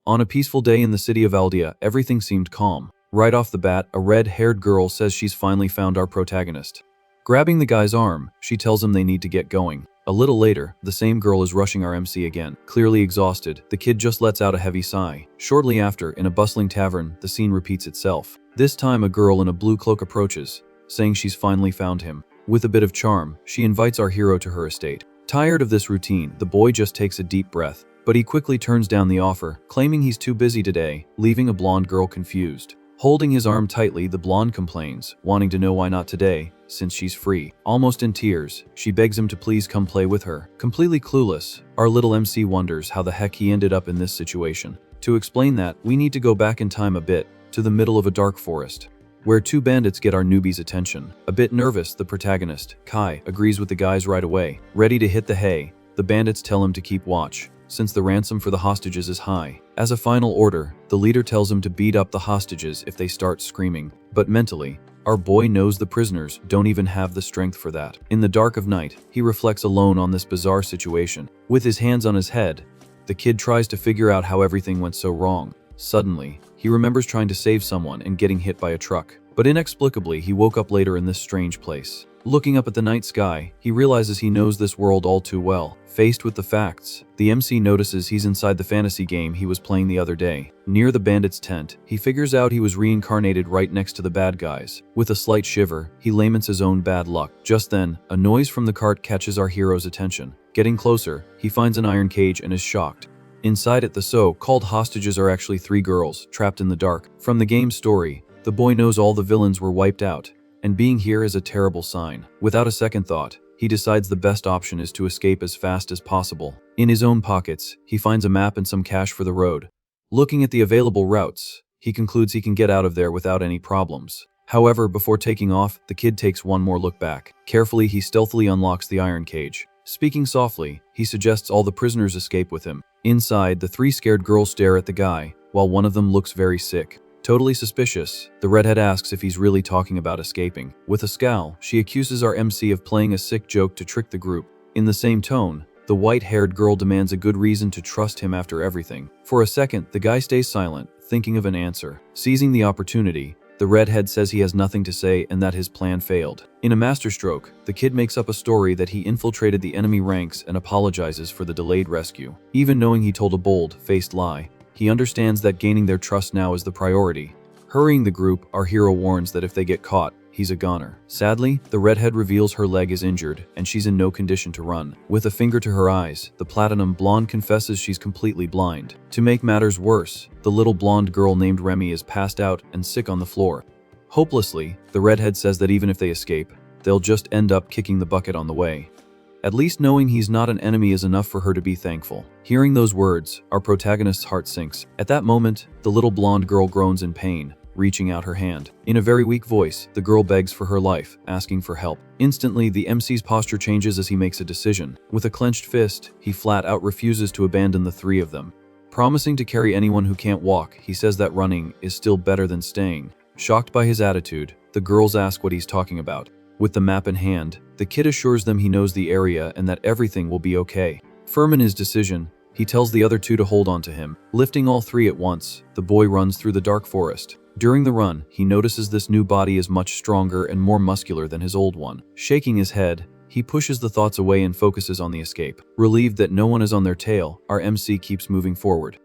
On a peaceful day in the city of Aldea, everything seemed calm. Right off the bat, a red-haired girl says she's finally found our protagonist. Grabbing the guy's arm, she tells him they need to get going. A little later, the same girl is rushing our MC again. Clearly exhausted, the kid just lets out a heavy sigh. Shortly after, in a bustling tavern, the scene repeats itself. This time, a girl in a blue cloak approaches, saying she's finally found him. With a bit of charm, she invites our hero to her estate. Tired of this routine, the boy just takes a deep breath, but he quickly turns down the offer, claiming he's too busy today, leaving a blonde girl confused. Holding his arm tightly, the blonde complains, wanting to know why not today, since she's free. Almost in tears, she begs him to please come play with her. Completely clueless, our little MC wonders how the heck he ended up in this situation. To explain that, we need to go back in time a bit, to the middle of a dark forest, where two bandits get our newbie's attention. A bit nervous, the protagonist, Kai, agrees with the guys right away. Ready to hit the hay, the bandits tell him to keep watch, since the ransom for the hostages is high. As a final order, the leader tells him to beat up the hostages if they start screaming. But mentally, our boy knows the prisoners don't even have the strength for that. In the dark of night, he reflects alone on this bizarre situation. With his hands on his head, the kid tries to figure out how everything went so wrong. Suddenly, he remembers trying to save someone and getting hit by a truck. But inexplicably, he woke up later in this strange place. Looking up at the night sky, he realizes he knows this world all too well. Faced with the facts, the MC notices he's inside the fantasy game he was playing the other day. Near the bandit's tent, he figures out he was reincarnated right next to the bad guys. With a slight shiver, he laments his own bad luck. Just then, a noise from the cart catches our hero's attention. Getting closer, he finds an iron cage and is shocked. Inside it, the so-called hostages are actually 3 girls, trapped in the dark. From the game's story, the boy knows all the villains were wiped out, and being here is a terrible sign. Without a second thought, he decides the best option is to escape as fast as possible. In his own pockets, he finds a map and some cash for the road. Looking at the available routes, he concludes he can get out of there without any problems. However, before taking off, the kid takes one more look back. Carefully, he stealthily unlocks the iron cage. Speaking softly, he suggests all the prisoners escape with him. Inside, the 3 scared girls stare at the guy, while one of them looks very sick. Totally suspicious, the redhead asks if he's really talking about escaping. With a scowl, she accuses our MC of playing a sick joke to trick the group. In the same tone, the white-haired girl demands a good reason to trust him after everything. For a second, the guy stays silent, thinking of an answer. Seizing the opportunity, the redhead says he has nothing to say and that his plan failed. In a masterstroke, the kid makes up a story that he infiltrated the enemy ranks and apologizes for the delayed rescue. Even knowing he told a bold-faced lie, he understands that gaining their trust now is the priority. Hurrying the group, our hero warns that if they get caught, he's a goner. Sadly, the redhead reveals her leg is injured and she's in no condition to run. With a finger to her eyes, the platinum blonde confesses she's completely blind. To make matters worse, the little blonde girl named Remy is passed out and sick on the floor. Hopelessly, the redhead says that even if they escape, they'll just end up kicking the bucket on the way. At least knowing he's not an enemy is enough for her to be thankful. Hearing those words, our protagonist's heart sinks. At that moment, the little blonde girl groans in pain, reaching out her hand. In a very weak voice, the girl begs for her life, asking for help. Instantly, the MC's posture changes as he makes a decision. With a clenched fist, he flat out refuses to abandon the 3 of them. Promising to carry anyone who can't walk, he says that running is still better than staying. Shocked by his attitude, the girls ask what he's talking about. With the map in hand, the kid assures them he knows the area and that everything will be okay. Firm in his decision, he tells the other 2 to hold on to him. Lifting all 3 at once, the boy runs through the dark forest. During the run, he notices this new body is much stronger and more muscular than his old one. Shaking his head, he pushes the thoughts away and focuses on the escape. Relieved that no one is on their tail, our MC keeps moving forward.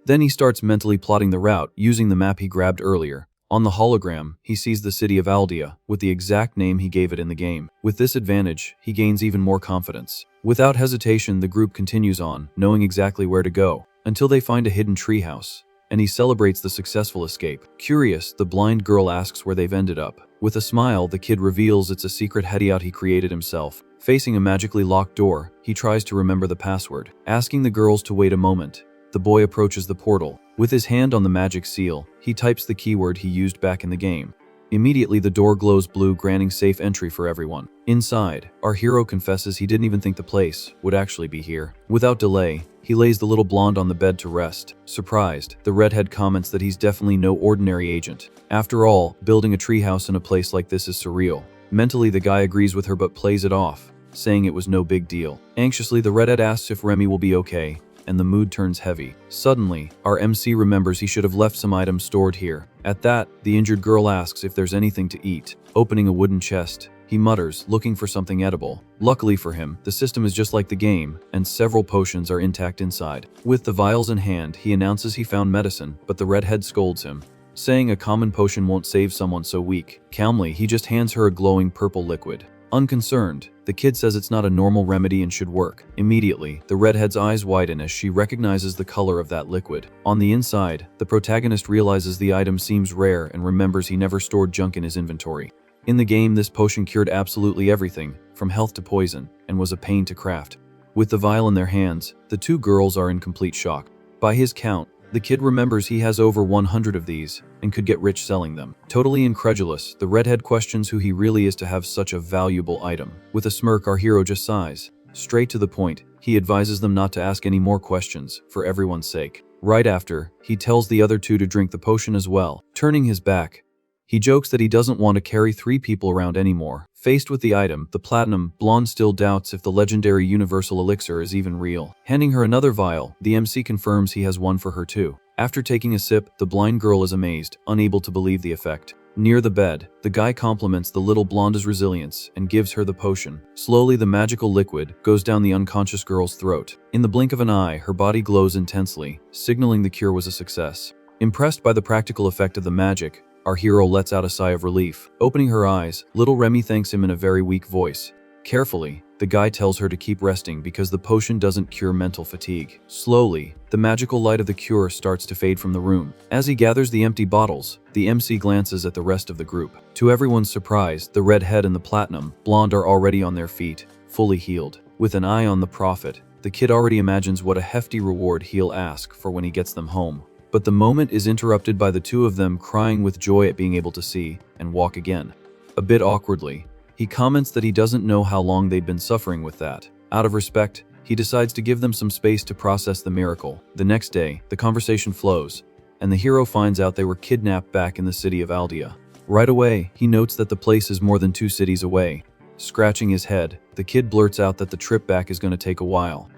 Then he starts mentally plotting the route using the map he grabbed earlier. On the hologram, he sees the city of Aldea, with the exact name he gave it in the game. With this advantage, he gains even more confidence. Without hesitation, the group continues on, knowing exactly where to go, until they find a hidden treehouse, and he celebrates the successful escape. Curious, the blind girl asks where they've ended up. With a smile, the kid reveals it's a secret hideout he created himself. Facing a magically locked door, he tries to remember the password. Asking the girls to wait a moment, the boy approaches the portal. With his hand on the magic seal, he types the keyword he used back in the game. Immediately, the door glows blue, granting safe entry for everyone. Inside, our hero confesses he didn't even think the place would actually be here. Without delay, he lays the little blonde on the bed to rest. Surprised, the redhead comments that he's definitely no ordinary agent. After all, building a treehouse in a place like this is surreal. Mentally, the guy agrees with her but plays it off, saying it was no big deal. Anxiously, the redhead asks if Remy will be okay, and the mood turns heavy. Suddenly, our MC remembers he should have left some items stored here. At that, the injured girl asks if there's anything to eat. Opening a wooden chest, he mutters, looking for something edible. Luckily for him, the system is just like the game, and several potions are intact inside. With the vials in hand, he announces he found medicine, but the redhead scolds him, saying a common potion won't save someone so weak. Calmly, he just hands her a glowing purple liquid. Unconcerned, the kid says it's not a normal remedy and should work. Immediately, the redhead's eyes widen as she recognizes the color of that liquid. On the inside, the protagonist realizes the item seems rare and remembers he never stored junk in his inventory. In the game, this potion cured absolutely everything, from health to poison, and was a pain to craft. With the vial in their hands, the two girls are in complete shock. By his count, the kid remembers he has over 100 of these, and could get rich selling them. Totally incredulous, the redhead questions who he really is to have such a valuable item. With a smirk, our hero just sighs. Straight to the point, he advises them not to ask any more questions, for everyone's sake. Right after, he tells the other two to drink the potion as well. Turning his back, he jokes that he doesn't want to carry 3 people around anymore. Faced with the item, the platinum blonde still doubts if the legendary universal elixir is even real. Handing her another vial, the MC confirms he has one for her too. After taking a sip, the blind girl is amazed, unable to believe the effect. Near the bed, the guy compliments the little blonde's resilience and gives her the potion. Slowly, the magical liquid goes down the unconscious girl's throat. In the blink of an eye, her body glows intensely, signaling the cure was a success. Impressed by the practical effect of the magic, our hero lets out a sigh of relief. Opening her eyes, little Remy thanks him in a very weak voice. Carefully, the guy tells her to keep resting because the potion doesn't cure mental fatigue. Slowly, the magical light of the cure starts to fade from the room. As he gathers the empty bottles, the MC glances at the rest of the group. To everyone's surprise, the redhead and the platinum blonde are already on their feet, fully healed. With an eye on the prophet, the kid already imagines what a hefty reward he'll ask for when he gets them home. But the moment is interrupted by the two of them crying with joy at being able to see and walk again. A bit awkwardly, he comments that he doesn't know how long they'd been suffering with that. Out of respect, he decides to give them some space to process the miracle. The next day, the conversation flows, and the hero finds out they were kidnapped back in the city of Aldea. Right away, he notes that the place is more than 2 cities away. Scratching his head, the kid blurts out that the trip back is going to take a while.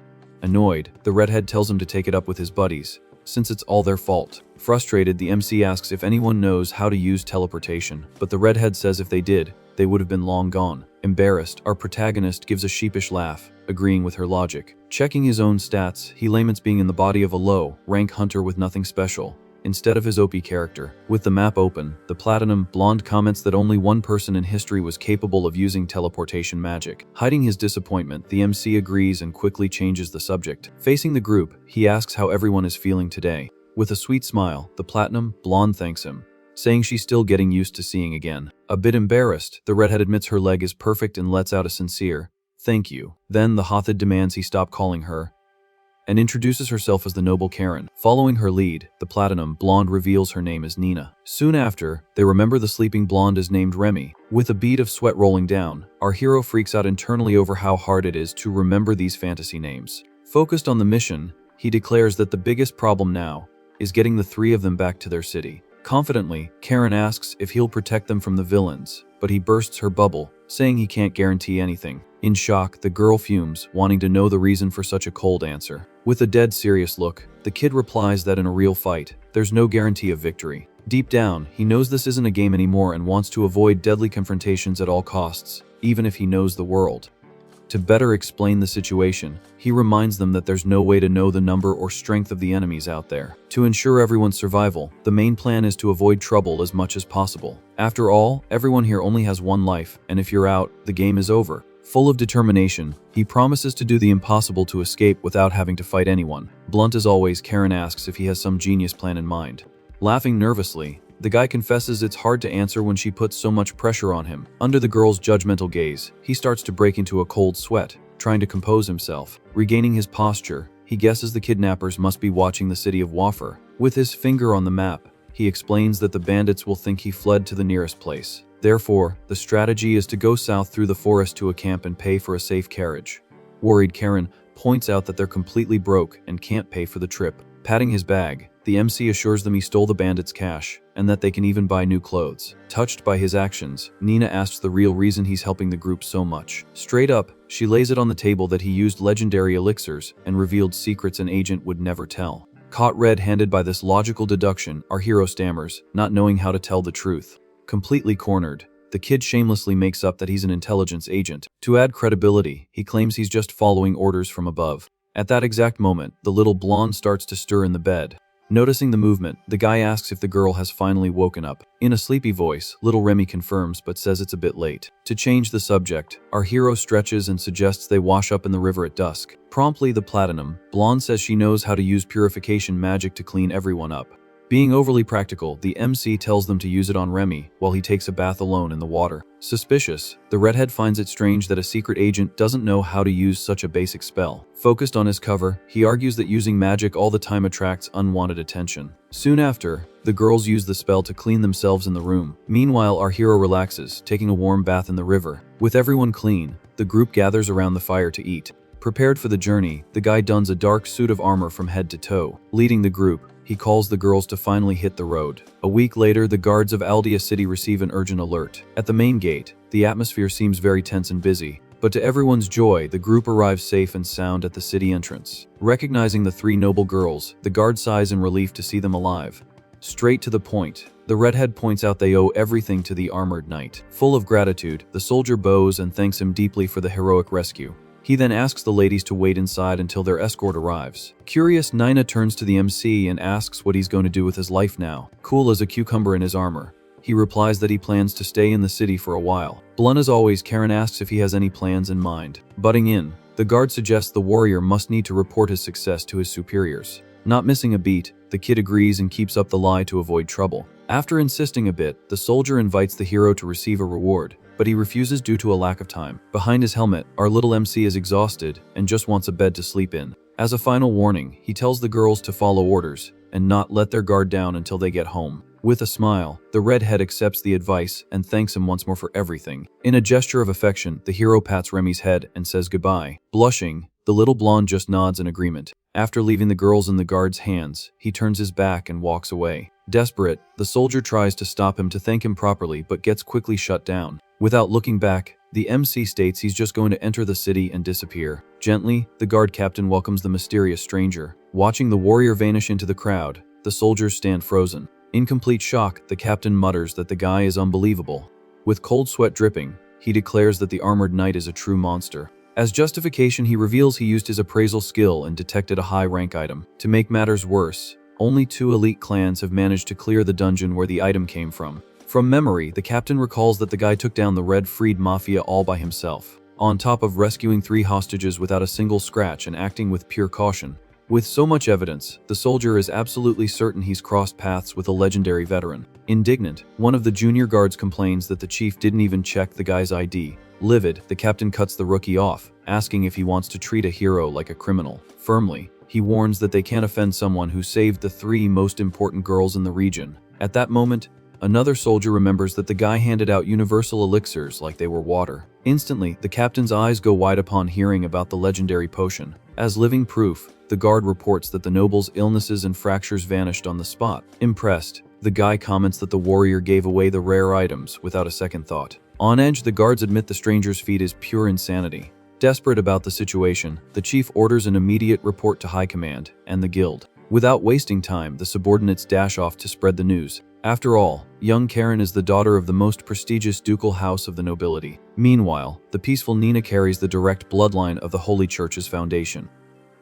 Annoyed, the redhead tells him to take it up with his buddies, since it's all their fault. Frustrated, the MC asks if anyone knows how to use teleportation, but the redhead says if they did, they would have been long gone. Embarrassed, our protagonist gives a sheepish laugh, agreeing with her logic. Checking his own stats, he laments being in the body of a low-rank hunter with nothing special, instead of his OP character. With the map open, the platinum blonde comments that only one person in history was capable of using teleportation magic. Hiding his disappointment, the MC agrees and quickly changes the subject. Facing the group, he asks how everyone is feeling today. With a sweet smile, the platinum blonde thanks him, saying she's still getting used to seeing again. A bit embarrassed, the redhead admits her leg is perfect and lets out a sincere thank you. Then the hothead demands he stop calling her, and introduces herself as the noble Karen. Following her lead, the platinum blonde reveals her name as Nina. Soon after, they remember the sleeping blonde is named Remy. With a bead of sweat rolling down, our hero freaks out internally over how hard it is to remember these fantasy names. Focused on the mission, he declares that the biggest problem now is getting the 3 of them back to their city. Confidently, Karen asks if he'll protect them from the villains, but he bursts her bubble, saying he can't guarantee anything. In shock, the girl fumes, wanting to know the reason for such a cold answer. With a dead serious look, the kid replies that in a real fight, there's no guarantee of victory. Deep down, he knows this isn't a game anymore and wants to avoid deadly confrontations at all costs, even if he knows the world. To better explain the situation, he reminds them that there's no way to know the number or strength of the enemies out there. To ensure everyone's survival, the main plan is to avoid trouble as much as possible. After all, everyone here only has one life, and if you're out, the game is over. Full of determination, he promises to do the impossible to escape without having to fight anyone. Blunt as always, Karen asks if he has some genius plan in mind. Laughing nervously, the guy confesses it's hard to answer when she puts so much pressure on him. Under the girl's judgmental gaze, he starts to break into a cold sweat, trying to compose himself. Regaining his posture, he guesses the kidnappers must be watching the city of Wafer. With his finger on the map, he explains that the bandits will think he fled to the nearest place. Therefore, the strategy is to go south through the forest to a camp and pay for a safe carriage. Worried, Karen points out that they're completely broke and can't pay for the trip. Patting his bag, The MC assures them he stole the bandits' cash, and that they can even buy new clothes. Touched by his actions, Nina asks the real reason he's helping the group so much. Straight up, she lays it on the table that he used legendary elixirs and revealed secrets an agent would never tell. Caught red-handed by this logical deduction, our hero stammers, not knowing how to tell the truth. Completely cornered, the kid shamelessly makes up that he's an intelligence agent. To add credibility, he claims he's just following orders from above. At that exact moment, the little blonde starts to stir in the bed. Noticing the movement, the guy asks if the girl has finally woken up. In a sleepy voice, little Remy confirms but says it's a bit late. To change the subject, our hero stretches and suggests they wash up in the river at dusk. Promptly the platinum, blonde says she knows how to use purification magic to clean everyone up. Being overly practical, the MC tells them to use it on Remy while he takes a bath alone in the water. Suspicious, the redhead finds it strange that a secret agent doesn't know how to use such a basic spell. Focused on his cover, he argues that using magic all the time attracts unwanted attention. Soon after, the girls use the spell to clean themselves in the room. Meanwhile, our hero relaxes, taking a warm bath in the river. With everyone clean, the group gathers around the fire to eat. Prepared for the journey, the guy dons a dark suit of armor from head to toe. Leading the group, he calls the girls to finally hit the road. A week later, the guards of Aldea City receive an urgent alert. At the main gate, the atmosphere seems very tense and busy, but to everyone's joy, the group arrives safe and sound at the city entrance. Recognizing the three noble girls, the guard sighs in relief to see them alive. Straight to the point, the redhead points out they owe everything to the armored knight. Full of gratitude, the soldier bows and thanks him deeply for the heroic rescue. He then asks the ladies to wait inside until their escort arrives. Curious, Nina turns to the MC and asks what he's going to do with his life now. Cool as a cucumber in his armor, he replies that he plans to stay in the city for a while. Blunt as always, Karen asks if he has any plans in mind. Butting in, the guard suggests the warrior must need to report his success to his superiors. Not missing a beat, the kid agrees and keeps up the lie to avoid trouble. After insisting a bit, the soldier invites the hero to receive a reward, but he refuses due to a lack of time. Behind his helmet, our little MC is exhausted and just wants a bed to sleep in. As a final warning, he tells the girls to follow orders and not let their guard down until they get home. With a smile, the redhead accepts the advice and thanks him once more for everything. In a gesture of affection, the hero pats Remy's head and says goodbye. Blushing, the little blonde just nods in agreement. After leaving the girls in the guard's hands, he turns his back and walks away. Desperate, the soldier tries to stop him to thank him properly but gets quickly shut down. Without looking back, the MC states he's just going to enter the city and disappear. Gently, the guard captain welcomes the mysterious stranger. Watching the warrior vanish into the crowd, the soldiers stand frozen. In complete shock, the captain mutters that the guy is unbelievable. With cold sweat dripping, he declares that the armored knight is a true monster. As justification, he reveals he used his appraisal skill and detected a high-rank item. To make matters worse, only 2 elite clans have managed to clear the dungeon where the item came from. From memory, the captain recalls that the guy took down the Red Freed Mafia all by himself, on top of rescuing 3 hostages without a single scratch and acting with pure caution. With so much evidence, the soldier is absolutely certain he's crossed paths with a legendary veteran. Indignant, one of the junior guards complains that the chief didn't even check the guy's ID. Livid, the captain cuts the rookie off, asking if he wants to treat a hero like a criminal. Firmly, he warns that they can't offend someone who saved the 3 most important girls in the region. At that moment, another soldier remembers that the guy handed out universal elixirs like they were water. Instantly, the captain's eyes go wide upon hearing about the legendary potion. As living proof, the guard reports that the noble's illnesses and fractures vanished on the spot. Impressed, the guy comments that the warrior gave away the rare items without a second thought. On edge, the guards admit the stranger's feat is pure insanity. Desperate about the situation, the chief orders an immediate report to high command and the guild. Without wasting time, the subordinates dash off to spread the news. After all, young Karen is the daughter of the most prestigious ducal house of the nobility. Meanwhile, the peaceful Nina carries the direct bloodline of the Holy Church's foundation.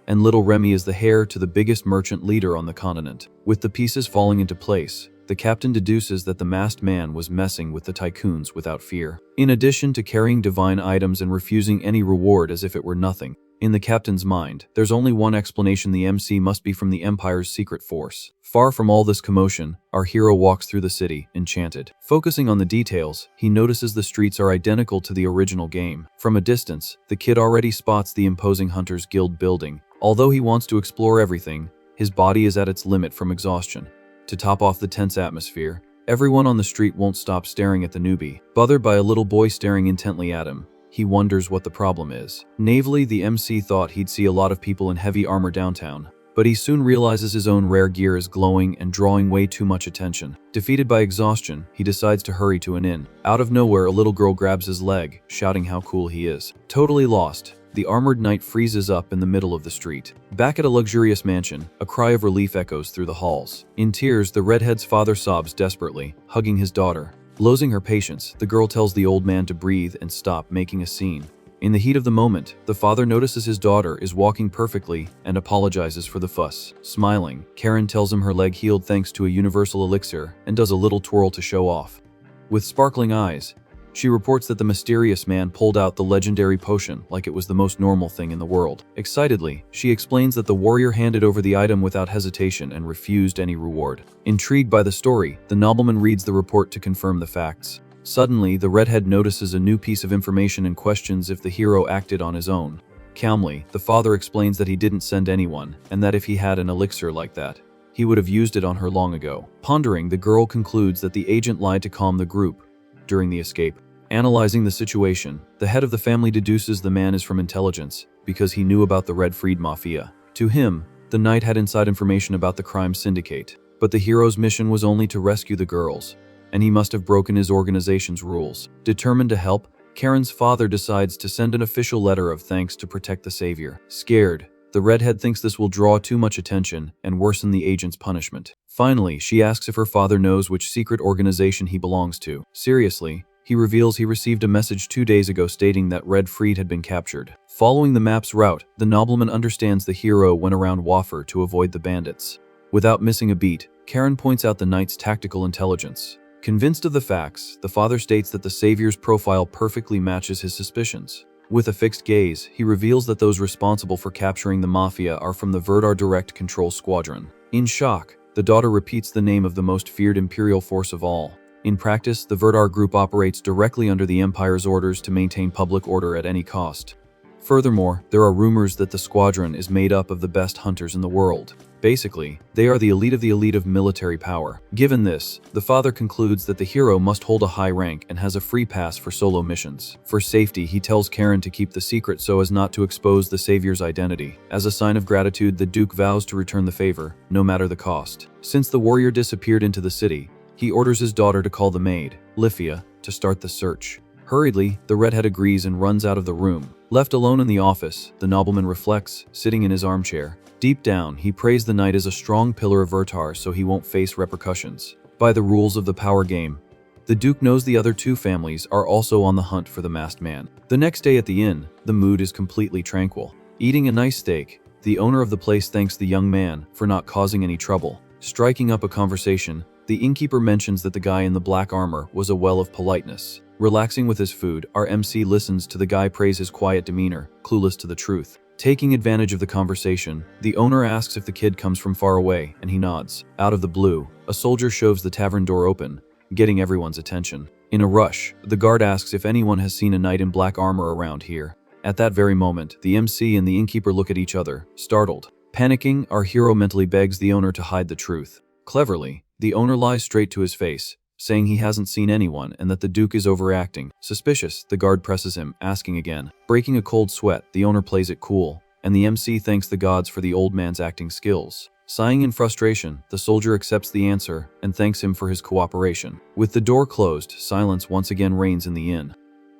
And little Remy is the heir to the biggest merchant leader on the continent. With the pieces falling into place, the captain deduces that the masked man was messing with the tycoons without fear. In addition to carrying divine items and refusing any reward as if it were nothing, in the captain's mind, there's only one explanation: the MC must be from the Empire's secret force. Far from all this commotion, our hero walks through the city, enchanted. Focusing on the details, he notices the streets are identical to the original game. From a distance, the kid already spots the imposing Hunters Guild building. Although he wants to explore everything, his body is at its limit from exhaustion. To top off the tense atmosphere, everyone on the street won't stop staring at the newbie. Bothered by a little boy staring intently at him, he wonders what the problem is. Naively, the MC thought he'd see a lot of people in heavy armor downtown, but he soon realizes his own rare gear is glowing and drawing way too much attention. Defeated by exhaustion, he decides to hurry to an inn. Out of nowhere, a little girl grabs his leg, shouting how cool he is. Totally lost, the armored knight freezes up in the middle of the street. Back at a luxurious mansion, a cry of relief echoes through the halls. In tears, the redhead's father sobs desperately, hugging his daughter. Losing her patience, the girl tells the old man to breathe and stop making a scene. In the heat of the moment, the father notices his daughter is walking perfectly and apologizes for the fuss. Smiling, Karen tells him her leg healed thanks to a universal elixir and does a little twirl to show off. With sparkling eyes, she reports that the mysterious man pulled out the legendary potion like it was the most normal thing in the world. Excitedly, she explains that the warrior handed over the item without hesitation and refused any reward. Intrigued by the story, the nobleman reads the report to confirm the facts. Suddenly, the redhead notices a new piece of information and questions if the hero acted on his own. Calmly, the father explains that he didn't send anyone, and that if he had an elixir like that, he would have used it on her long ago. Pondering, the girl concludes that the agent lied to calm the group during the escape. Analyzing the situation, the head of the family deduces the man is from intelligence because he knew about the Red Freed Mafia. To him, the knight had inside information about the crime syndicate, but the hero's mission was only to rescue the girls, and he must have broken his organization's rules. Determined to help, Karen's father decides to send an official letter of thanks to protect the savior. Scared, the redhead thinks this will draw too much attention and worsen the agent's punishment. Finally, she asks if her father knows which secret organization he belongs to. Seriously, he reveals he received a message 2 days ago stating that Red Freed had been captured. Following the map's route, the nobleman understands the hero went around Waffer to avoid the bandits. Without missing a beat, Karen points out the knight's tactical intelligence. Convinced of the facts, the father states that the savior's profile perfectly matches his suspicions. With a fixed gaze, he reveals that those responsible for capturing the mafia are from the Verdar Direct Control Squadron. In shock, the daughter repeats the name of the most feared imperial force of all. In practice, the Verdar group operates directly under the Empire's orders to maintain public order at any cost. Furthermore, there are rumors that the squadron is made up of the best hunters in the world. Basically, they are the elite of military power. Given this, the father concludes that the hero must hold a high rank and has a free pass for solo missions. For safety, he tells Karen to keep the secret so as not to expose the savior's identity. As a sign of gratitude, the Duke vows to return the favor, no matter the cost. Since the warrior disappeared into the city, he orders his daughter to call the maid, Lifia, to start the search. Hurriedly, the redhead agrees and runs out of the room. Left alone in the office, the nobleman reflects, sitting in his armchair. Deep down, he prays the knight as a strong pillar of Vertar so he won't face repercussions. By the rules of the power game, the Duke knows the other two families are also on the hunt for the masked man. The next day at the inn, the mood is completely tranquil. Eating a nice steak, the owner of the place thanks the young man for not causing any trouble. Striking up a conversation, the innkeeper mentions that the guy in the black armor was a well of politeness. Relaxing with his food, our MC listens to the guy praise his quiet demeanor, clueless to the truth. Taking advantage of the conversation, the owner asks if the kid comes from far away, and he nods. Out of the blue, a soldier shoves the tavern door open, getting everyone's attention. In a rush, the guard asks if anyone has seen a knight in black armor around here. At that very moment, the MC and the innkeeper look at each other, startled. Panicking, our hero mentally begs the owner to hide the truth. Cleverly, the owner lies straight to his face, saying he hasn't seen anyone and that the Duke is overacting. Suspicious, the guard presses him, asking again. Breaking a cold sweat, the owner plays it cool, and the MC thanks the gods for the old man's acting skills. Sighing in frustration, the soldier accepts the answer and thanks him for his cooperation. With the door closed, silence once again reigns in the inn.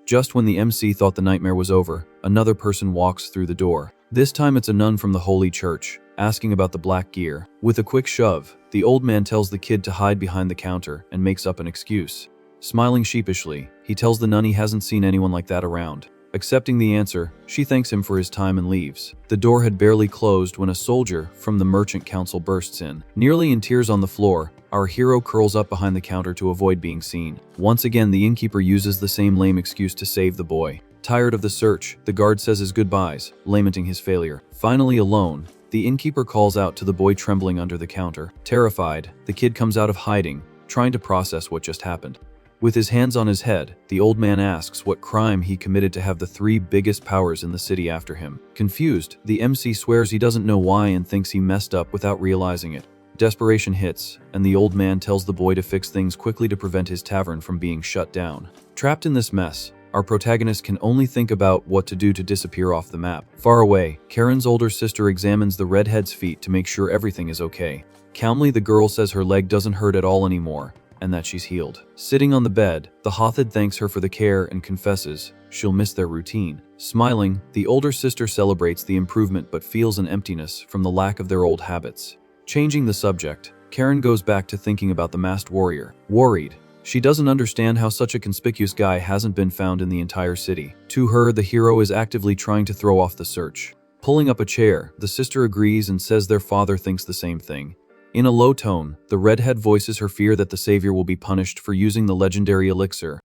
Just when the MC thought the nightmare was over, another person walks through the door. This time it's a nun from the Holy Church, asking about the black gear. With a quick shove, the old man tells the kid to hide behind the counter and makes up an excuse. Smiling sheepishly, he tells the nun he hasn't seen anyone like that around. Accepting the answer, she thanks him for his time and leaves. The door had barely closed when a soldier from the Merchant Council bursts in. Nearly in tears on the floor, our hero curls up behind the counter to avoid being seen. Once again, the innkeeper uses the same lame excuse to save the boy. Tired of the search, the guard says his goodbyes, lamenting his failure. Finally alone, the innkeeper calls out to the boy trembling under the counter. Terrified, the kid comes out of hiding, trying to process what just happened. With his hands on his head, the old man asks what crime he committed to have the three biggest powers in the city after him. Confused, the MC swears he doesn't know why and thinks he messed up without realizing it. Desperation hits, and the old man tells the boy to fix things quickly to prevent his tavern from being shut down. Trapped in this mess, our protagonist can only think about what to do to disappear off the map. Far away, Karen's older sister examines the redhead's feet to make sure everything is okay. Calmly, the girl says her leg doesn't hurt at all anymore, and that she's healed. Sitting on the bed, the Hothid thanks her for the care and confesses she'll miss their routine. Smiling, the older sister celebrates the improvement but feels an emptiness from the lack of their old habits. Changing the subject, Karen goes back to thinking about the masked warrior. Worried, she doesn't understand how such a conspicuous guy hasn't been found in the entire city. To her, the hero is actively trying to throw off the search. Pulling up a chair, the sister agrees and says their father thinks the same thing. In a low tone, the redhead voices her fear that the savior will be punished for using the legendary elixir.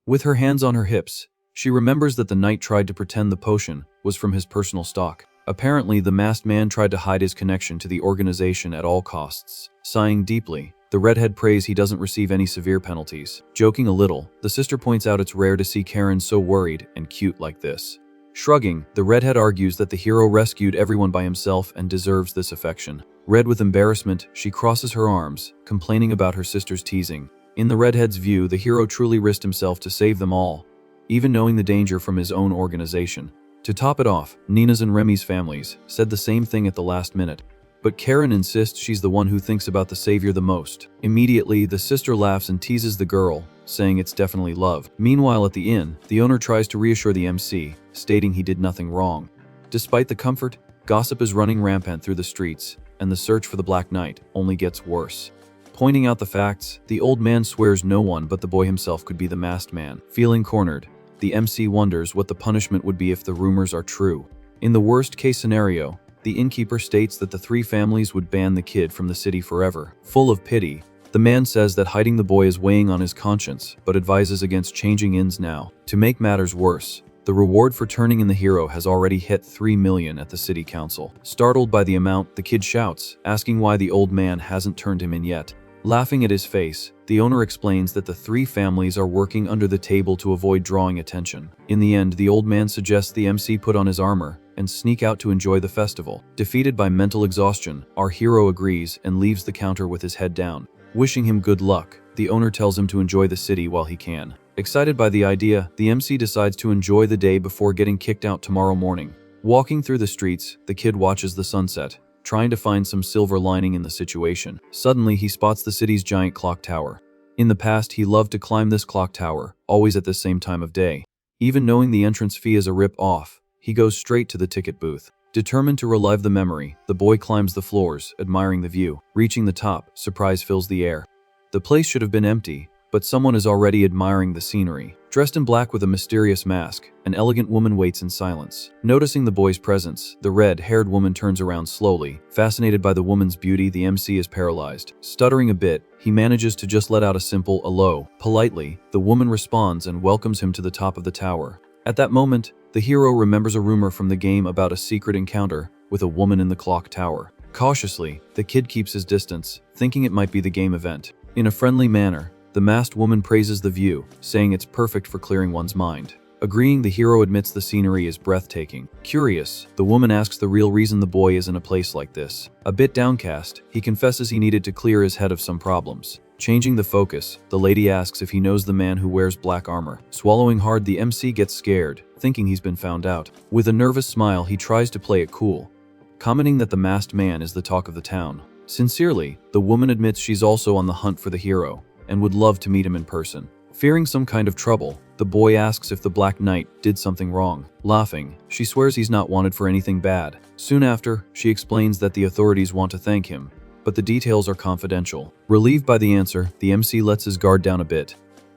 With her hands on her hips, she remembers that the knight tried to pretend the potion was from his personal stock. Apparently, the masked man tried to hide his connection to the organization at all costs. Sighing deeply, the redhead prays he doesn't receive any severe penalties. Joking a little, the sister points out it's rare to see Karen so worried and cute like this. Shrugging, the redhead argues that the hero rescued everyone by himself and deserves this affection. Red with embarrassment, she crosses her arms, complaining about her sister's teasing. In the redhead's view, the hero truly risked himself to save them all, even knowing the danger from his own organization. To top it off, Nina's and Remy's families said the same thing at the last minute. But Karen insists she's the one who thinks about the savior the most. Immediately, the sister laughs and teases the girl, saying it's definitely love. Meanwhile, at the inn, the owner tries to reassure the MC, stating he did nothing wrong. Despite the comfort, gossip is running rampant through the streets, and the search for the Black Knight only gets worse. Pointing out the facts, the old man swears no one but the boy himself could be the masked man. Feeling cornered, the MC wonders what the punishment would be if the rumors are true. In the worst-case scenario, the innkeeper states that the three families would ban the kid from the city forever. Full of pity, the man says that hiding the boy is weighing on his conscience, but advises against changing inns now. To make matters worse, the reward for turning in the hero has already hit 3 million at the city council. Startled by the amount, the kid shouts, asking why the old man hasn't turned him in yet. Laughing at his face, the owner explains that the three families are working under the table to avoid drawing attention. In the end, the old man suggests the MC put on his armor and sneak out to enjoy the festival. Defeated by mental exhaustion, our hero agrees and leaves the counter with his head down. Wishing him good luck, the owner tells him to enjoy the city while he can. Excited by the idea, the MC decides to enjoy the day before getting kicked out tomorrow morning. Walking through the streets, the kid watches the sunset, trying to find some silver lining in the situation. Suddenly, he spots the city's giant clock tower. In the past, he loved to climb this clock tower, always at the same time of day. Even knowing the entrance fee is a rip-off, he goes straight to the ticket booth. Determined to relive the memory, the boy climbs the floors, admiring the view. Reaching the top, surprise fills the air. The place should have been empty, but someone is already admiring the scenery. Dressed in black with a mysterious mask, an elegant woman waits in silence. Noticing the boy's presence, the red-haired woman turns around slowly. Fascinated by the woman's beauty, the MC is paralyzed. Stuttering a bit, he manages to just let out a simple "hello." Politely, the woman responds and welcomes him to the top of the tower. At that moment, the hero remembers a rumor from the game about a secret encounter with a woman in the clock tower. Cautiously, the kid keeps his distance, thinking it might be the game event. In a friendly manner, the masked woman praises the view, saying it's perfect for clearing one's mind. Agreeing, the hero admits the scenery is breathtaking. Curious, the woman asks the real reason the boy is in a place like this. A bit downcast, he confesses he needed to clear his head of some problems. Changing the focus, the lady asks if he knows the man who wears black armor. Swallowing hard, the MC gets scared, thinking he's been found out. With a nervous smile, he tries to play it cool, commenting that the masked man is the talk of the town. Sincerely, the woman admits she's also on the hunt for the hero, and would love to meet him in person. Fearing some kind of trouble, the boy asks if the Black Knight did something wrong. Laughing, she swears he's not wanted for anything bad. Soon after, she explains that the authorities want to thank him, but the details are confidential. Relieved by the answer, the MC lets his guard down a bit.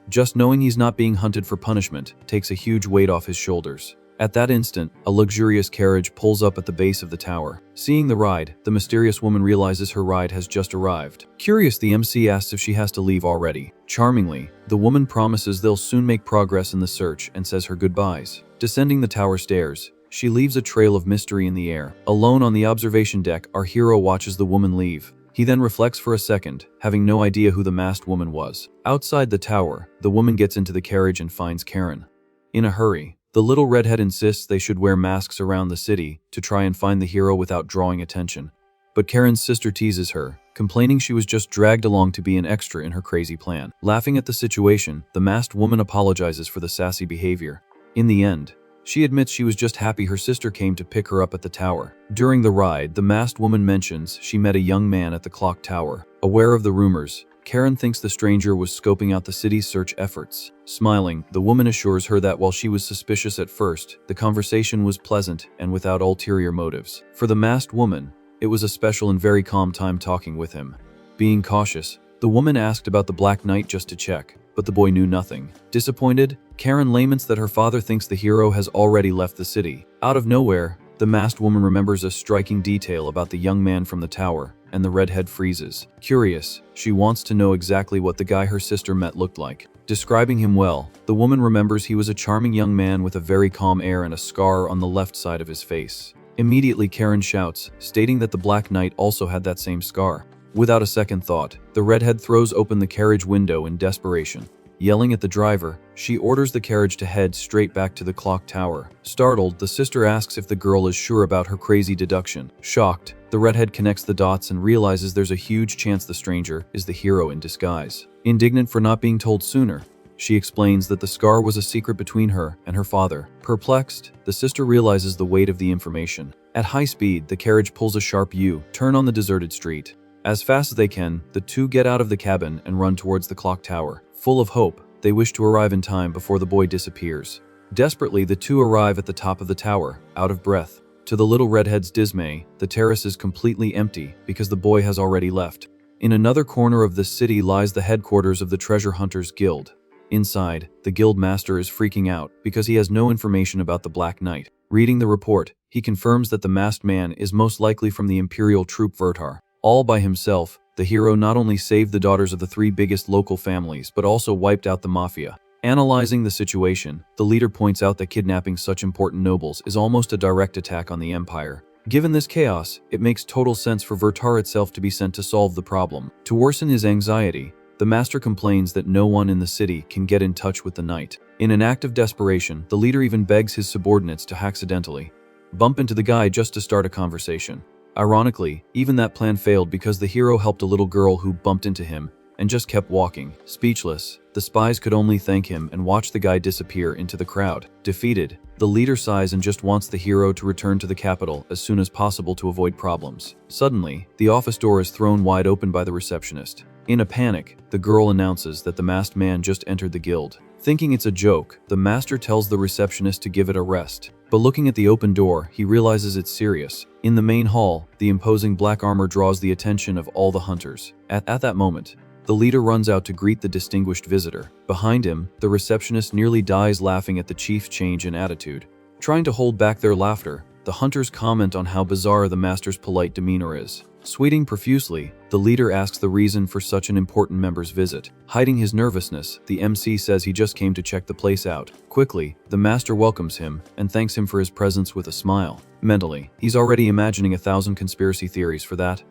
Just knowing he's not being hunted for punishment takes a huge weight off his shoulders. At that instant, a luxurious carriage pulls up at the base of the tower. Seeing the ride, the mysterious woman realizes her ride has just arrived. Curious, the MC asks if she has to leave already. Charmingly, the woman promises they'll soon make progress in the search and says her goodbyes. Descending the tower stairs, she leaves a trail of mystery in the air. Alone on the observation deck, our hero watches the woman leave. He then reflects for a second, having no idea who the masked woman was. Outside the tower, the woman gets into the carriage and finds Karen. In a hurry, the little redhead insists they should wear masks around the city to try and find the hero without drawing attention. But Karen's sister teases her, complaining she was just dragged along to be an extra in her crazy plan. Laughing at the situation, the masked woman apologizes for the sassy behavior. In the end, she admits she was just happy her sister came to pick her up at the tower. During the ride, the masked woman mentions she met a young man at the clock tower. Aware of the rumors, Karen thinks the stranger was scoping out the city's search efforts. Smiling, the woman assures her that while she was suspicious at first, the conversation was pleasant and without ulterior motives. For the masked woman, it was a special and very calm time talking with him. Being cautious, the woman asked about the Black Knight just to check, but the boy knew nothing. Disappointed, Karen laments that her father thinks the hero has already left the city. Out of nowhere, the masked woman remembers a striking detail about the young man from the tower, and the redhead freezes. Curious, she wants to know exactly what the guy her sister met looked like. Describing him well, the woman remembers he was a charming young man with a very calm air and a scar on the left side of his face. Immediately, Karen shouts, stating that the Black Knight also had that same scar. Without a second thought, the redhead throws open the carriage window in desperation. Yelling at the driver, she orders the carriage to head straight back to the clock tower. Startled, the sister asks if the girl is sure about her crazy deduction. Shocked, the redhead connects the dots and realizes there's a huge chance the stranger is the hero in disguise. Indignant for not being told sooner, she explains that the scar was a secret between her and her father. Perplexed, the sister realizes the weight of the information. At high speed, the carriage pulls a sharp U-turn on the deserted street. As fast as they can, the two get out of the cabin and run towards the clock tower. Full of hope, they wish to arrive in time before the boy disappears. Desperately, the two arrive at the top of the tower, out of breath. To the little redhead's dismay, the terrace is completely empty because the boy has already left. In another corner of the city lies the headquarters of the Treasure Hunters Guild. Inside, the guild master is freaking out because he has no information about the Black Knight. Reading the report, he confirms that the masked man is most likely from the Imperial troop Vertar. All by himself, the hero not only saved the daughters of the three biggest local families but also wiped out the mafia. Analyzing the situation, the leader points out that kidnapping such important nobles is almost a direct attack on the empire. Given this chaos, it makes total sense for Vertar itself to be sent to solve the problem. To worsen his anxiety, the master complains that no one in the city can get in touch with the knight. In an act of desperation, the leader even begs his subordinates to accidentally bump into the guy just to start a conversation. Ironically, even that plan failed because the hero helped a little girl who bumped into him and just kept walking. Speechless, the spies could only thank him and watch the guy disappear into the crowd. Defeated, the leader sighs and just wants the hero to return to the capital as soon as possible to avoid problems. Suddenly, the office door is thrown wide open by the receptionist. In a panic, the girl announces that the masked man just entered the guild. Thinking it's a joke, the master tells the receptionist to give it a rest. But looking at the open door, he realizes it's serious. In the main hall, the imposing black armor draws the attention of all the hunters. At that moment, the leader runs out to greet the distinguished visitor. Behind him, the receptionist nearly dies laughing at the chief's change in attitude. Trying to hold back their laughter, the hunters comment on how bizarre the master's polite demeanor is. Sweating profusely, the leader asks the reason for such an important member's visit. Hiding his nervousness, the MC says he just came to check the place out. Quickly, the master welcomes him and thanks him for his presence with a smile. Mentally, he's already imagining 1,000 conspiracy theories for that.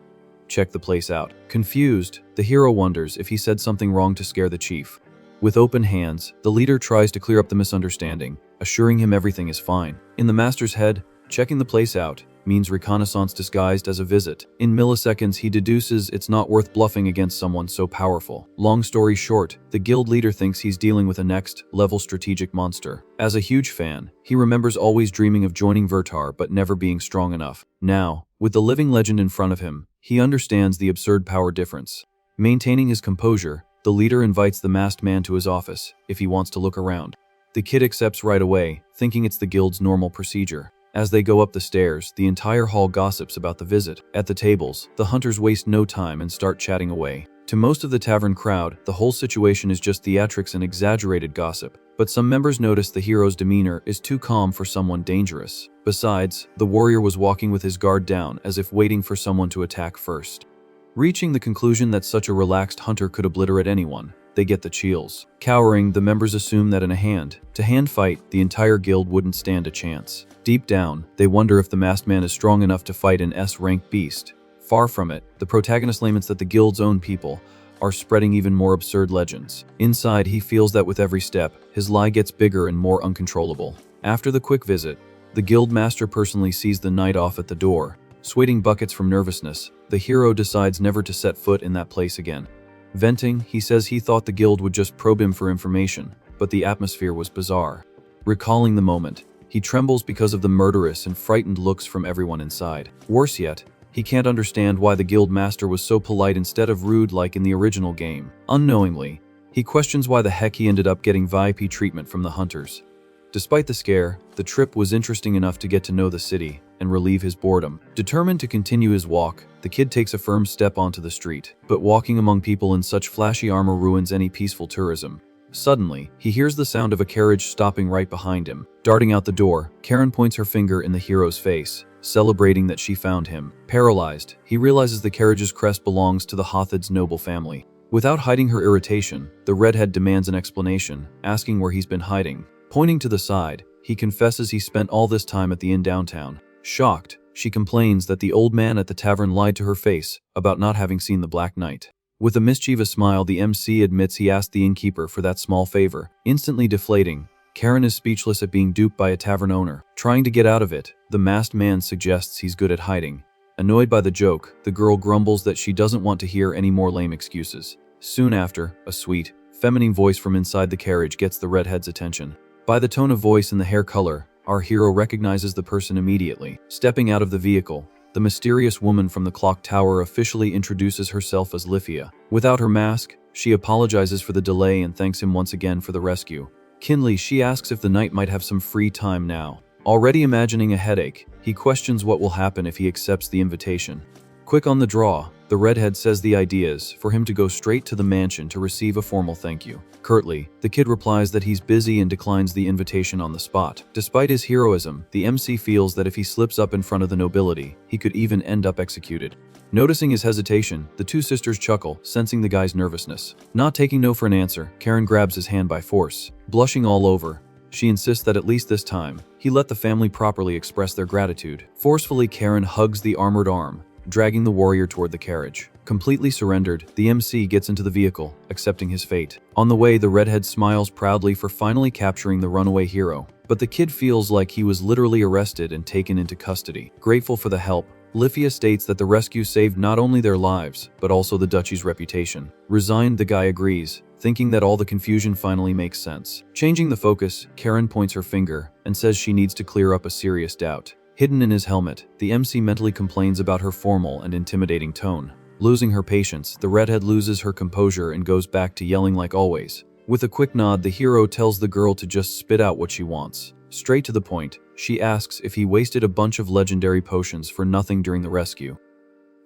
Check the place out. Confused, the hero wonders if he said something wrong to scare the chief. With open hands, the leader tries to clear up the misunderstanding, assuring him everything is fine. In the master's head, checking the place out means reconnaissance disguised as a visit. In milliseconds, he deduces it's not worth bluffing against someone so powerful. Long story short, the guild leader thinks he's dealing with a next-level strategic monster. As a huge fan, he remembers always dreaming of joining Vertar but never being strong enough. Now, with the living legend in front of him, he understands the absurd power difference. Maintaining his composure, the leader invites the masked man to his office if he wants to look around. The kid accepts right away, thinking it's the guild's normal procedure. As they go up the stairs, the entire hall gossips about the visit. At the tables, the hunters waste no time and start chatting away. To most of the tavern crowd, the whole situation is just theatrics and exaggerated gossip. But some members notice the hero's demeanor is too calm for someone dangerous. Besides, the warrior was walking with his guard down as if waiting for someone to attack first. Reaching the conclusion that such a relaxed hunter could obliterate anyone, they get the chills. Cowering, the members assume that in a hand-to-hand fight, the entire guild wouldn't stand a chance. Deep down, they wonder if the masked man is strong enough to fight an S-rank beast. Far from it, the protagonist laments that the guild's own people are spreading even more absurd legends. Inside, he feels that with every step, his lie gets bigger and more uncontrollable. After the quick visit, the guild master personally sees the knight off at the door, Sweating buckets from nervousness, the hero decides never to set foot in that place again. Venting, he says he thought the guild would just probe him for information, but the atmosphere was bizarre. Recalling the moment, he trembles because of the murderous and frightened looks from everyone inside. Worse yet, he can't understand why the guild master was so polite instead of rude like in the original game. Unknowingly, he questions why the heck he ended up getting VIP treatment from the hunters. Despite the scare, the trip was interesting enough to get to know the city and relieve his boredom. Determined to continue his walk, the kid takes a firm step onto the street, but walking among people in such flashy armor ruins any peaceful tourism. Suddenly, he hears the sound of a carriage stopping right behind him. Darting out the door, Karen points her finger in the hero's face, celebrating that she found him. Paralyzed, he realizes the carriage's crest belongs to the Hothids noble family. Without hiding her irritation, the redhead demands an explanation, asking where he's been hiding. Pointing to the side, he confesses he spent all this time at the inn downtown. Shocked, she complains that the old man at the tavern lied to her face about not having seen the Black Knight. With a mischievous smile, the MC admits he asked the innkeeper for that small favor. Instantly deflating, Karen is speechless at being duped by a tavern owner. Trying to get out of it, the masked man suggests he's good at hiding. Annoyed by the joke, the girl grumbles that she doesn't want to hear any more lame excuses. Soon after, a sweet, feminine voice from inside the carriage gets the redhead's attention. By the tone of voice and the hair color, our hero recognizes the person immediately. Stepping out of the vehicle, the mysterious woman from the clock tower officially introduces herself as Lifia. Without her mask, she apologizes for the delay and thanks him once again for the rescue. Kindly, she asks if the knight might have some free time now. Already imagining a headache, he questions what will happen if he accepts the invitation. Quick on the draw, the redhead says the idea is for him to go straight to the mansion to receive a formal thank you. Curtly, the kid replies that he's busy and declines the invitation on the spot. Despite his heroism, the MC feels that if he slips up in front of the nobility, he could even end up executed. Noticing his hesitation, the two sisters chuckle, sensing the guy's nervousness. Not taking no for an answer, Karen grabs his hand by force. Blushing all over, she insists that at least this time, he let the family properly express their gratitude. Forcefully, Karen hugs the armored arm, dragging the warrior toward the carriage. Completely surrendered, the MC gets into the vehicle, accepting his fate. On the way, the redhead smiles proudly for finally capturing the runaway hero. But the kid feels like he was literally arrested and taken into custody. Grateful for the help, Lifia states that the rescue saved not only their lives, but also the duchy's reputation. Resigned, the guy agrees, thinking that all the confusion finally makes sense. Changing the focus, Karen points her finger and says she needs to clear up a serious doubt. Hidden in his helmet, the MC mentally complains about her formal and intimidating tone. Losing her patience, the redhead loses her composure and goes back to yelling like always. With a quick nod, the hero tells the girl to just spit out what she wants. Straight to the point, she asks if he wasted a bunch of legendary potions for nothing during the rescue.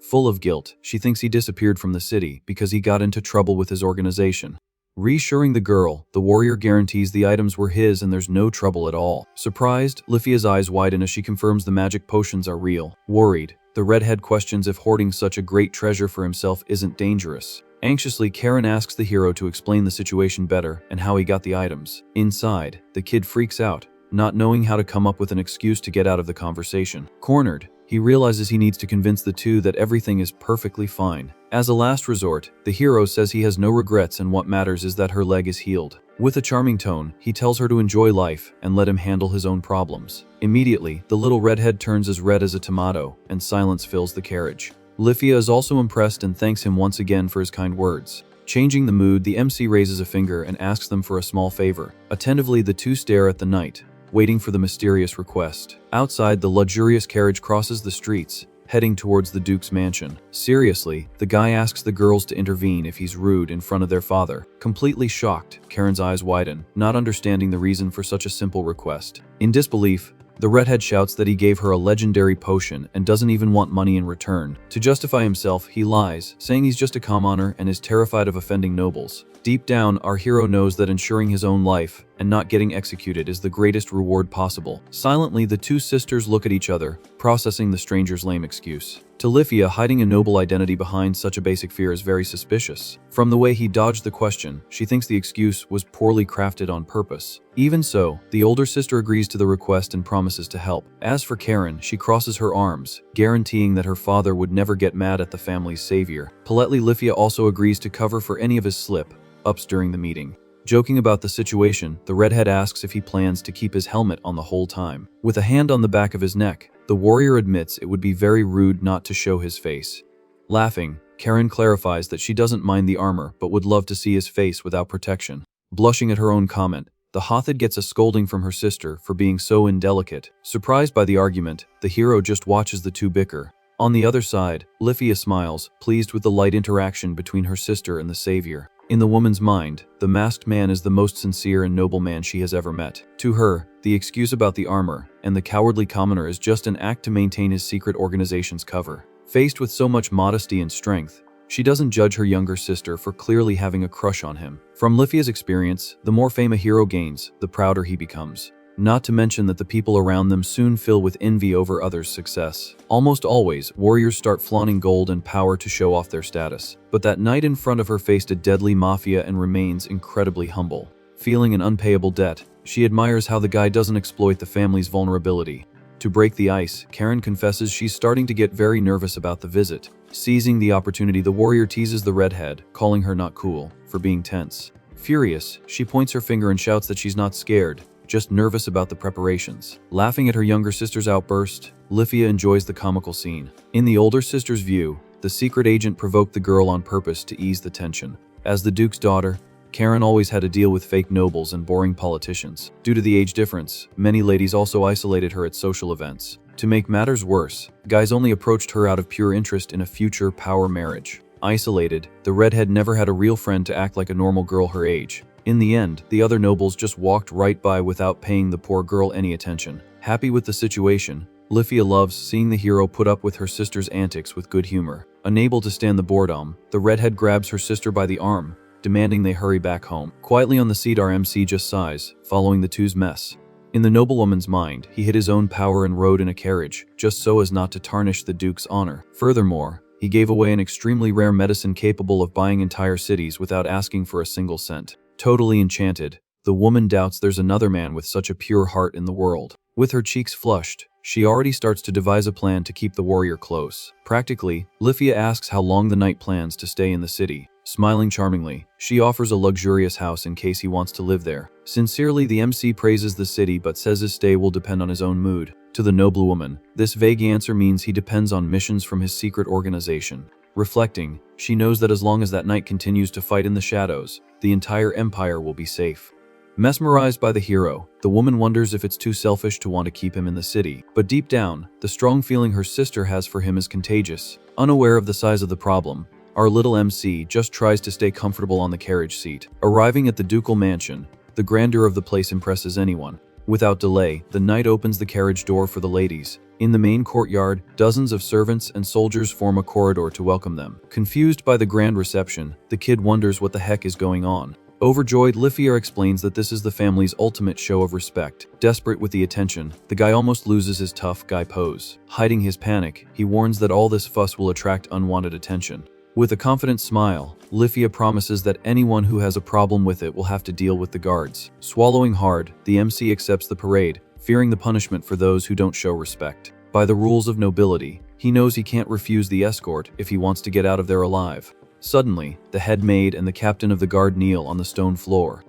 Full of guilt, she thinks he disappeared from the city because he got into trouble with his organization. Reassuring the girl, the warrior guarantees the items were his and there's no trouble at all. Surprised, Lifia's eyes widen as she confirms the magic potions are real. Worried, the redhead questions if hoarding such a great treasure for himself isn't dangerous. Anxiously, Karen asks the hero to explain the situation better and how he got the items. Inside, the kid freaks out, not knowing how to come up with an excuse to get out of the conversation. Cornered, he realizes he needs to convince the two that everything is perfectly fine. As a last resort, the hero says he has no regrets and what matters is that her leg is healed. With a charming tone, he tells her to enjoy life and let him handle his own problems. Immediately, the little redhead turns as red as a tomato and silence fills the carriage. Lifia is also impressed and thanks him once again for his kind words. Changing the mood, the MC raises a finger and asks them for a small favor. Attentively, the two stare at the knight, waiting for the mysterious request. Outside, the luxurious carriage crosses the streets, heading towards the Duke's mansion. Seriously, the guy asks the girls to intervene if he's rude in front of their father. Completely shocked, Karen's eyes widen, not understanding the reason for such a simple request. In disbelief, the redhead shouts that he gave her a legendary potion and doesn't even want money in return. To justify himself, he lies, saying he's just a commoner and is terrified of offending nobles. Deep down, our hero knows that ensuring his own life and not getting executed is the greatest reward possible. Silently, the two sisters look at each other, processing the stranger's lame excuse. To Lifia, hiding a noble identity behind such a basic fear is very suspicious. From the way he dodged the question, she thinks the excuse was poorly crafted on purpose. Even so, the older sister agrees to the request and promises to help. As for Karen, she crosses her arms, guaranteeing that her father would never get mad at the family's savior. Politely, Lifia also agrees to cover for any of his slip-ups during the meeting. Joking about the situation, the redhead asks if he plans to keep his helmet on the whole time. With a hand on the back of his neck, The warrior admits it would be very rude not to show his face. Laughing, Karen clarifies that she doesn't mind the armor but would love to see his face without protection. Blushing at her own comment, the Hothid gets a scolding from her sister for being so indelicate. Surprised by the argument, the hero just watches the two bicker. On the other side, Lifia smiles, pleased with the light interaction between her sister and the savior. In the woman's mind, the masked man is the most sincere and noble man she has ever met. To her, the excuse about the armor and the cowardly commoner is just an act to maintain his secret organization's cover. Faced with so much modesty and strength, she doesn't judge her younger sister for clearly having a crush on him. From Lifia's experience, the more fame a hero gains, the prouder he becomes. Not to mention that the people around them soon fill with envy over others' success. Almost always, warriors start flaunting gold and power to show off their status. But that knight in front of her faced a deadly mafia and remains incredibly humble. Feeling an unpayable debt, she admires how the guy doesn't exploit the family's vulnerability. To break the ice, Karen confesses she's starting to get very nervous about the visit. Seizing the opportunity, the warrior teases the redhead, calling her not cool, for being tense. Furious, she points her finger and shouts that she's not scared, just nervous about the preparations. Laughing at her younger sister's outburst, Lifia enjoys the comical scene. In the older sister's view, the secret agent provoked the girl on purpose to ease the tension. As the Duke's daughter, Karen always had to deal with fake nobles and boring politicians. Due to the age difference, many ladies also isolated her at social events. To make matters worse, guys only approached her out of pure interest in a future power marriage. Isolated, the redhead never had a real friend to act like a normal girl her age. In the end, the other nobles just walked right by without paying the poor girl any attention. Happy with the situation, Lifia loves seeing the hero put up with her sister's antics with good humor. Unable to stand the boredom, the redhead grabs her sister by the arm, demanding they hurry back home. Quietly on the seat, our MC just sighs, following the two's mess. In the noblewoman's mind, he hid his own power and rode in a carriage, just so as not to tarnish the Duke's honor. Furthermore, he gave away an extremely rare medicine capable of buying entire cities without asking for a single cent. Totally enchanted, the woman doubts there's another man with such a pure heart in the world. With her cheeks flushed, she already starts to devise a plan to keep the warrior close. Practically, Lifia asks how long the knight plans to stay in the city. Smiling charmingly, she offers a luxurious house in case he wants to live there. Sincerely, the MC praises the city but says his stay will depend on his own mood. To the noblewoman, this vague answer means he depends on missions from his secret organization. Reflecting, she knows that as long as that knight continues to fight in the shadows, the entire empire will be safe. Mesmerized by the hero, the woman wonders if it's too selfish to want to keep him in the city. But deep down, the strong feeling her sister has for him is contagious. Unaware of the size of the problem, our little MC just tries to stay comfortable on the carriage seat. Arriving at the ducal mansion, the grandeur of the place impresses anyone. Without delay, the knight opens the carriage door for the ladies. In the main courtyard, dozens of servants and soldiers form a corridor to welcome them. Confused by the grand reception, the kid wonders what the heck is going on. Overjoyed, Lifia explains that this is the family's ultimate show of respect. Desperate with the attention, the guy almost loses his tough guy pose. Hiding his panic, he warns that all this fuss will attract unwanted attention. With a confident smile, Lifia promises that anyone who has a problem with it will have to deal with the guards. Swallowing hard, the MC accepts the parade, fearing the punishment for those who don't show respect. By the rules of nobility, he knows he can't refuse the escort if he wants to get out of there alive. Suddenly, the head maid and the captain of the guard kneel on the stone floor.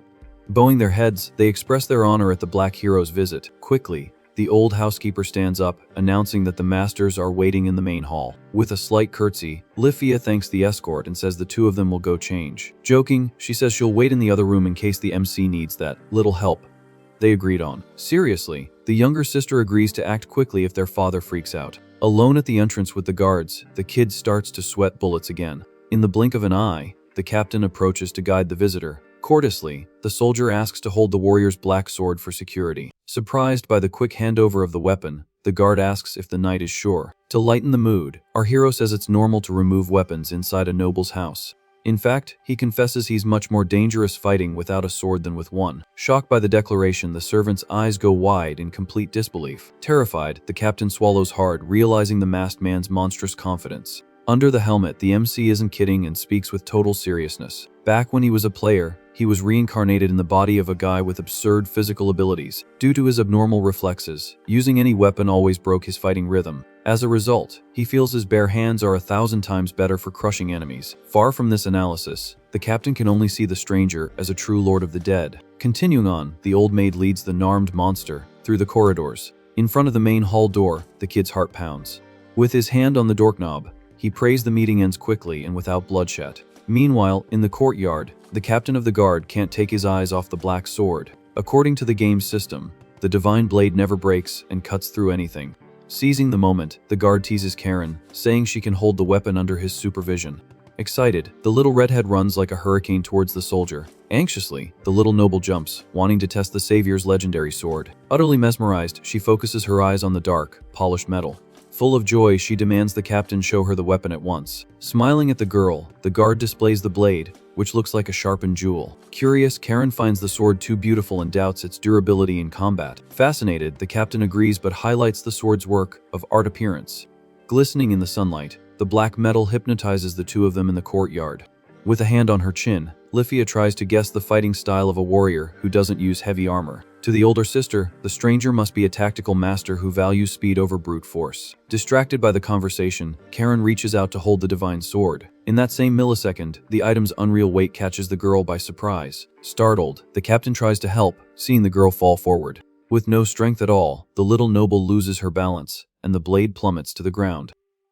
Bowing their heads, they express their honor at the Black Hero's visit. Quickly, the old housekeeper stands up, announcing that the masters are waiting in the main hall. With a slight curtsy, Lifia thanks the escort and says the two of them will go change. Joking, she says she'll wait in the other room in case the MC needs that little help. They agreed on. Seriously, the younger sister agrees to act quickly if their father freaks out. Alone at the entrance with the guards, the kid starts to sweat bullets again. In the blink of an eye, the captain approaches to guide the visitor. Courteously, the soldier asks to hold the warrior's black sword for security. Surprised by the quick handover of the weapon, the guard asks if the knight is sure. To lighten the mood, our hero says it's normal to remove weapons inside a noble's house. In fact, he confesses he's much more dangerous fighting without a sword than with one. Shocked by the declaration, the servant's eyes go wide in complete disbelief. Terrified, the captain swallows hard, realizing the masked man's monstrous confidence. Under the helmet, the MC isn't kidding and speaks with total seriousness. Back when he was a player, he was reincarnated in the body of a guy with absurd physical abilities. Due to his abnormal reflexes, using any weapon always broke his fighting rhythm. As a result, he feels his bare hands are 1,000 times better for crushing enemies. Far from this analysis, the captain can only see the stranger as a true lord of the dead. Continuing on, the old maid leads the narmed monster through the corridors. In front of the main hall door, the kid's heart pounds. With his hand on the doorknob, he prays the meeting ends quickly and without bloodshed. Meanwhile, in the courtyard, the captain of the guard can't take his eyes off the black sword. According to the game's system, the divine blade never breaks and cuts through anything. Seizing the moment, the guard teases Karen, saying she can hold the weapon under his supervision. Excited, the little redhead runs like a hurricane towards the soldier. Anxiously, the little noble jumps, wanting to test the savior's legendary sword. Utterly mesmerized, she focuses her eyes on the dark, polished metal. Full of joy, she demands the captain show her the weapon at once. Smiling at the girl, the guard displays the blade, which looks like a sharpened jewel. Curious, Karen finds the sword too beautiful and doubts its durability in combat. Fascinated, the captain agrees but highlights the sword's work of art appearance. Glistening in the sunlight, the black metal hypnotizes the two of them in the courtyard. With a hand on her chin, Lifia tries to guess the fighting style of a warrior who doesn't use heavy armor. To the older sister, the stranger must be a tactical master who values speed over brute force. Distracted by the conversation, Karen reaches out to hold the divine sword. In that same millisecond, the item's unreal weight catches the girl by surprise. Startled, the captain tries to help, seeing the girl fall forward. With no strength at all, the little noble loses her balance, and the blade plummets to the ground.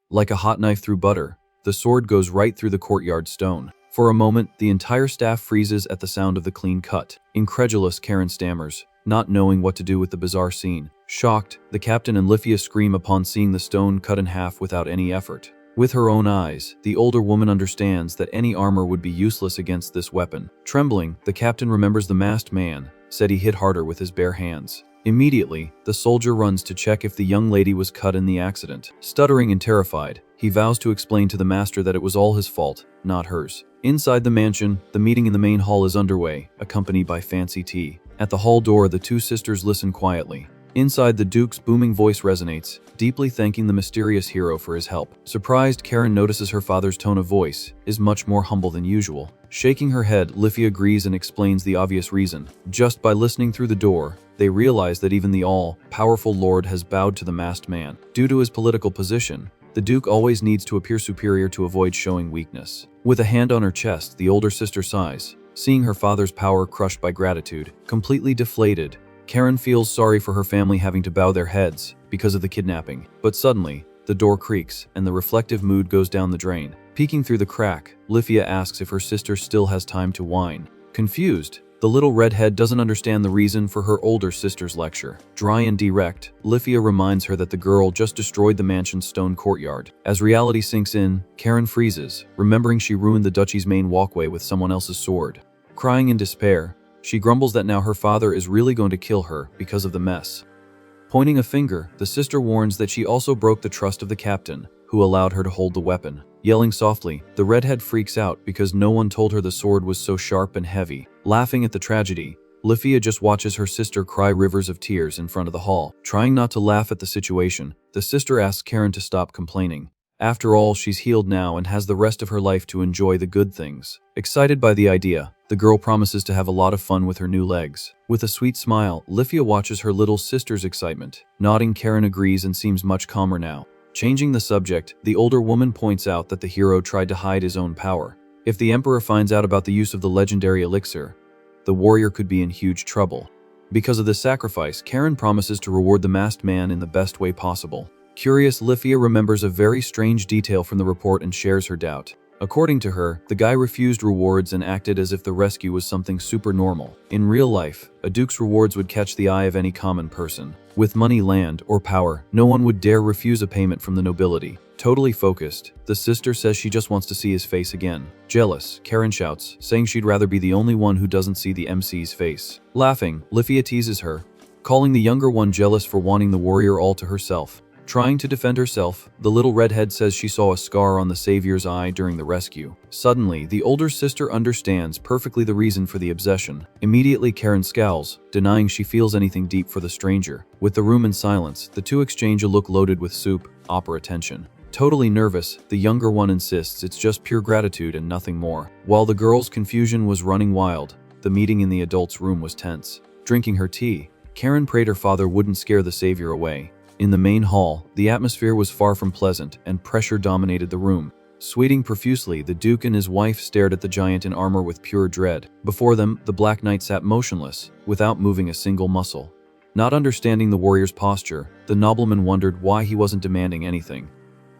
Like a hot knife through butter, the sword goes right through the courtyard stone. For a moment, the entire staff freezes at the sound of the clean cut. Incredulous, Karen stammers, not knowing what to do with the bizarre scene. Shocked, the captain and Lifia scream upon seeing the stone cut in half without any effort. With her own eyes, the older woman understands that any armor would be useless against this weapon. Trembling, the captain remembers the masked man said he hit harder with his bare hands. Immediately, the soldier runs to check if the young lady was cut in the accident. Stuttering and terrified, he vows to explain to the master that it was all his fault, not hers. Inside the mansion, the meeting in the main hall is underway, accompanied by fancy tea. At the hall door, the two sisters listen quietly. Inside, the Duke's booming voice resonates, deeply thanking the mysterious hero for his help. Surprised, Karen notices her father's tone of voice is much more humble than usual. Shaking her head, Lifia agrees and explains the obvious reason. Just by listening through the door, they realize that even the all-powerful lord has bowed to the masked man. Due to his political position, the Duke always needs to appear superior to avoid showing weakness. With a hand on her chest, the older sister sighs, seeing her father's power crushed by gratitude. Completely deflated, Karen feels sorry for her family having to bow their heads because of the kidnapping. But suddenly, the door creaks and the reflective mood goes down the drain. Peeking through the crack, Lifia asks if her sister still has time to whine. Confused, the little redhead doesn't understand the reason for her older sister's lecture. Dry and direct, Lifia reminds her that the girl just destroyed the mansion's stone courtyard. As reality sinks in, Karen freezes, remembering she ruined the duchy's main walkway with someone else's sword. Crying in despair, she grumbles that now her father is really going to kill her because of the mess. Pointing a finger, the sister warns that she also broke the trust of the captain, who allowed her to hold the weapon. Yelling softly, the redhead freaks out because no one told her the sword was so sharp and heavy. Laughing at the tragedy, Lifia just watches her sister cry rivers of tears in front of the hall. Trying not to laugh at the situation, the sister asks Karen to stop complaining. After all, she's healed now and has the rest of her life to enjoy the good things. Excited by the idea, the girl promises to have a lot of fun with her new legs. With a sweet smile, Lifia watches her little sister's excitement. Nodding, Karen agrees and seems much calmer now. Changing the subject, the older woman points out that the hero tried to hide his own power. If the Emperor finds out about the use of the legendary elixir, the warrior could be in huge trouble. Because of this sacrifice, Karen promises to reward the masked man in the best way possible. Curious, Lifia remembers a very strange detail from the report and shares her doubt. According to her, the guy refused rewards and acted as if the rescue was something super normal. In real life, a duke's rewards would catch the eye of any common person. With money, land, or power, no one would dare refuse a payment from the nobility. Totally focused, the sister says she just wants to see his face again. Jealous, Karen shouts, saying she'd rather be the only one who doesn't see the MC's face. Laughing, Lifia teases her, calling the younger one jealous for wanting the warrior all to herself. Trying to defend herself, the little redhead says she saw a scar on the savior's eye during the rescue. Suddenly, the older sister understands perfectly the reason for the obsession. Immediately, Karen scowls, denying she feels anything deep for the stranger. With the room in silence, the two exchange a look loaded with soup, opera tension. Totally nervous, the younger one insists it's just pure gratitude and nothing more. While the girl's confusion was running wild, the meeting in the adults' room was tense. Drinking her tea, Karen prayed her father wouldn't scare the savior away. In the main hall, the atmosphere was far from pleasant, and pressure dominated the room. Sweating profusely, the Duke and his wife stared at the giant in armor with pure dread. Before them, the Black Knight sat motionless, without moving a single muscle. Not understanding the warrior's posture, the nobleman wondered why he wasn't demanding anything.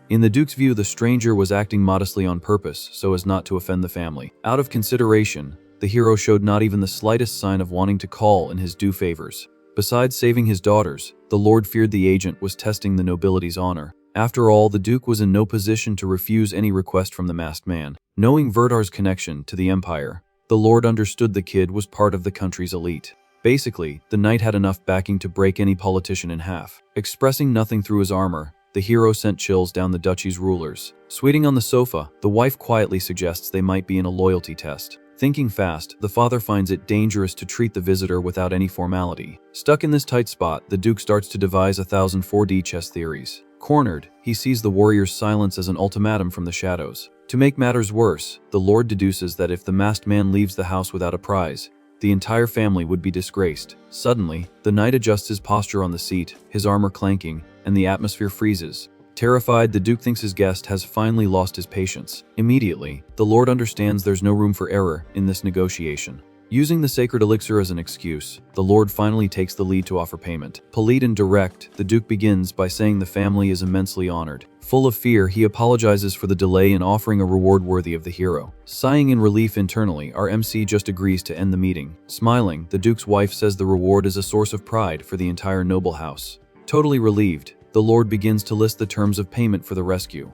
In the Duke's view, the stranger was acting modestly on purpose so as not to offend the family. Out of consideration, the hero showed not even the slightest sign of wanting to call in his due favors. Besides saving his daughters, the Lord feared the agent was testing the nobility's honor. After all, the Duke was in no position to refuse any request from the masked man. Knowing Verdar's connection to the Empire, the Lord understood the kid was part of the country's elite. Basically, the knight had enough backing to break any politician in half. Expressing nothing through his armor, the hero sent chills down the duchy's rulers. Sweating on the sofa, the wife quietly suggests they might be in a loyalty test. Thinking fast, the father finds it dangerous to treat the visitor without any formality. Stuck in this tight spot, the Duke starts to devise 1,000 4D chess theories. Cornered, he sees the warrior's silence as an ultimatum from the shadows. To make matters worse, the Lord deduces that if the masked man leaves the house without a prize, the entire family would be disgraced. Suddenly, the knight adjusts his posture on the seat, his armor clanking, and the atmosphere freezes. Terrified, the Duke thinks his guest has finally lost his patience. Immediately, the Lord understands there's no room for error in this negotiation. Using the sacred elixir as an excuse, the Lord finally takes the lead to offer payment. Polite and direct, the Duke begins by saying the family is immensely honored. Full of fear, he apologizes for the delay in offering a reward worthy of the hero. Sighing in relief internally, our MC just agrees to end the meeting. Smiling, the Duke's wife says the reward is a source of pride for the entire noble house. Totally relieved, the Lord begins to list the terms of payment for the rescue.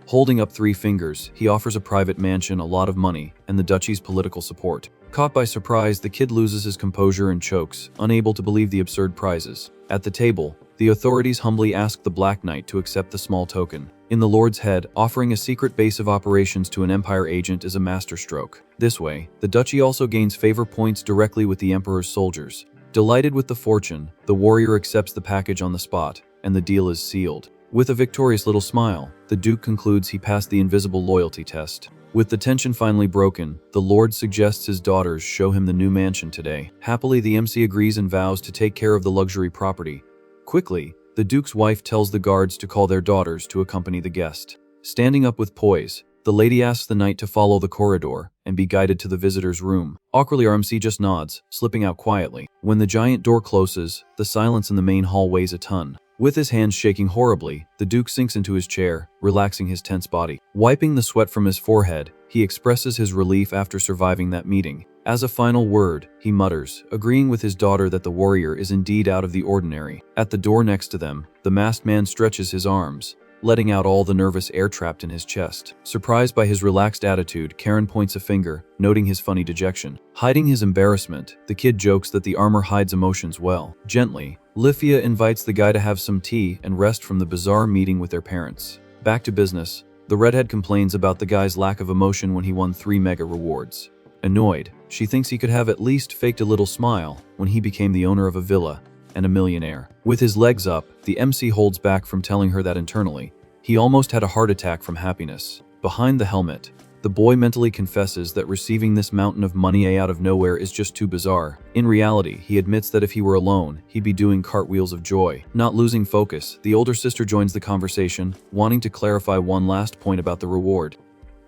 Holding up 3 fingers, he offers a private mansion, a lot of money, and the duchy's political support. Caught by surprise, the kid loses his composure and chokes, unable to believe the absurd prizes. At the table, the authorities humbly ask the Black Knight to accept the small token. In the Lord's head, offering a secret base of operations to an Empire agent is a masterstroke. This way, the duchy also gains favor points directly with the Emperor's soldiers. Delighted with the fortune, the warrior accepts the package on the spot, and the deal is sealed. With a victorious little smile, the Duke concludes he passed the invisible loyalty test. With the tension finally broken, the Lord suggests his daughters show him the new mansion today. Happily, the MC agrees and vows to take care of the luxury property. Quickly, the Duke's wife tells the guards to call their daughters to accompany the guest. Standing up with poise, the lady asks the knight to follow the corridor and be guided to the visitor's room. Awkwardly, our MC just nods, slipping out quietly. When the giant door closes, the silence in the main hall weighs a ton. With his hands shaking horribly, the Duke sinks into his chair, relaxing his tense body. Wiping the sweat from his forehead, he expresses his relief after surviving that meeting. As a final word, he mutters, agreeing with his daughter that the warrior is indeed out of the ordinary. At the door next to them, the masked man stretches his arms, letting out all the nervous air trapped in his chest. Surprised by his relaxed attitude, Karen points a finger, noting his funny dejection. Hiding his embarrassment, the kid jokes that the armor hides emotions well. Gently, Lifia invites the guy to have some tea and rest from the bizarre meeting with their parents. Back to business, the redhead complains about the guy's lack of emotion when he won 3 mega rewards. Annoyed, she thinks he could have at least faked a little smile when he became the owner of a villa and a millionaire. With his legs up, the MC holds back from telling her that internally, he almost had a heart attack from happiness. Behind the helmet, the boy mentally confesses that receiving this mountain of money out of nowhere is just too bizarre. In reality, he admits that if he were alone, he'd be doing cartwheels of joy. Not losing focus, the older sister joins the conversation, wanting to clarify one last point about the reward.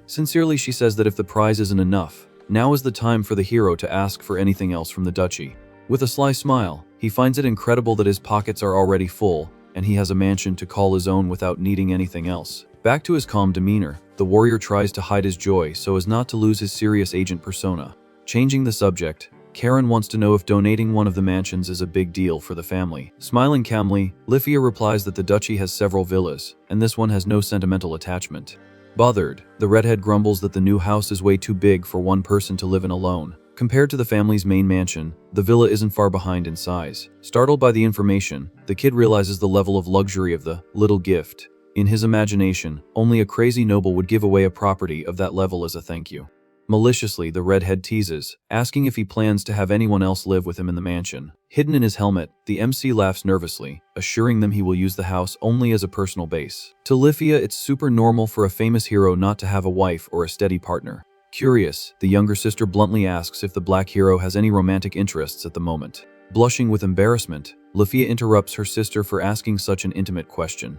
Sincerely, she says that if the prize isn't enough, now is the time for the hero to ask for anything else from the duchy. With a sly smile, he finds it incredible that his pockets are already full, and he has a mansion to call his own without needing anything else. Back to his calm demeanor, the warrior tries to hide his joy so as not to lose his serious agent persona. Changing the subject, Karen wants to know if donating one of the mansions is a big deal for the family. Smiling calmly, Lifia replies that the duchy has several villas, and this one has no sentimental attachment. Bothered, the redhead grumbles that the new house is way too big for one person to live in alone. Compared to the family's main mansion, the villa isn't far behind in size. Startled by the information, the kid realizes the level of luxury of the little gift. In his imagination, only a crazy noble would give away a property of that level as a thank you. Maliciously, the redhead teases, asking if he plans to have anyone else live with him in the mansion. Hidden in his helmet, the MC laughs nervously, assuring them he will use the house only as a personal base. To Lifia, it's super normal for a famous hero not to have a wife or a steady partner. Curious, the younger sister bluntly asks if the black hero has any romantic interests at the moment. Blushing with embarrassment, Lifia interrupts her sister for asking such an intimate question.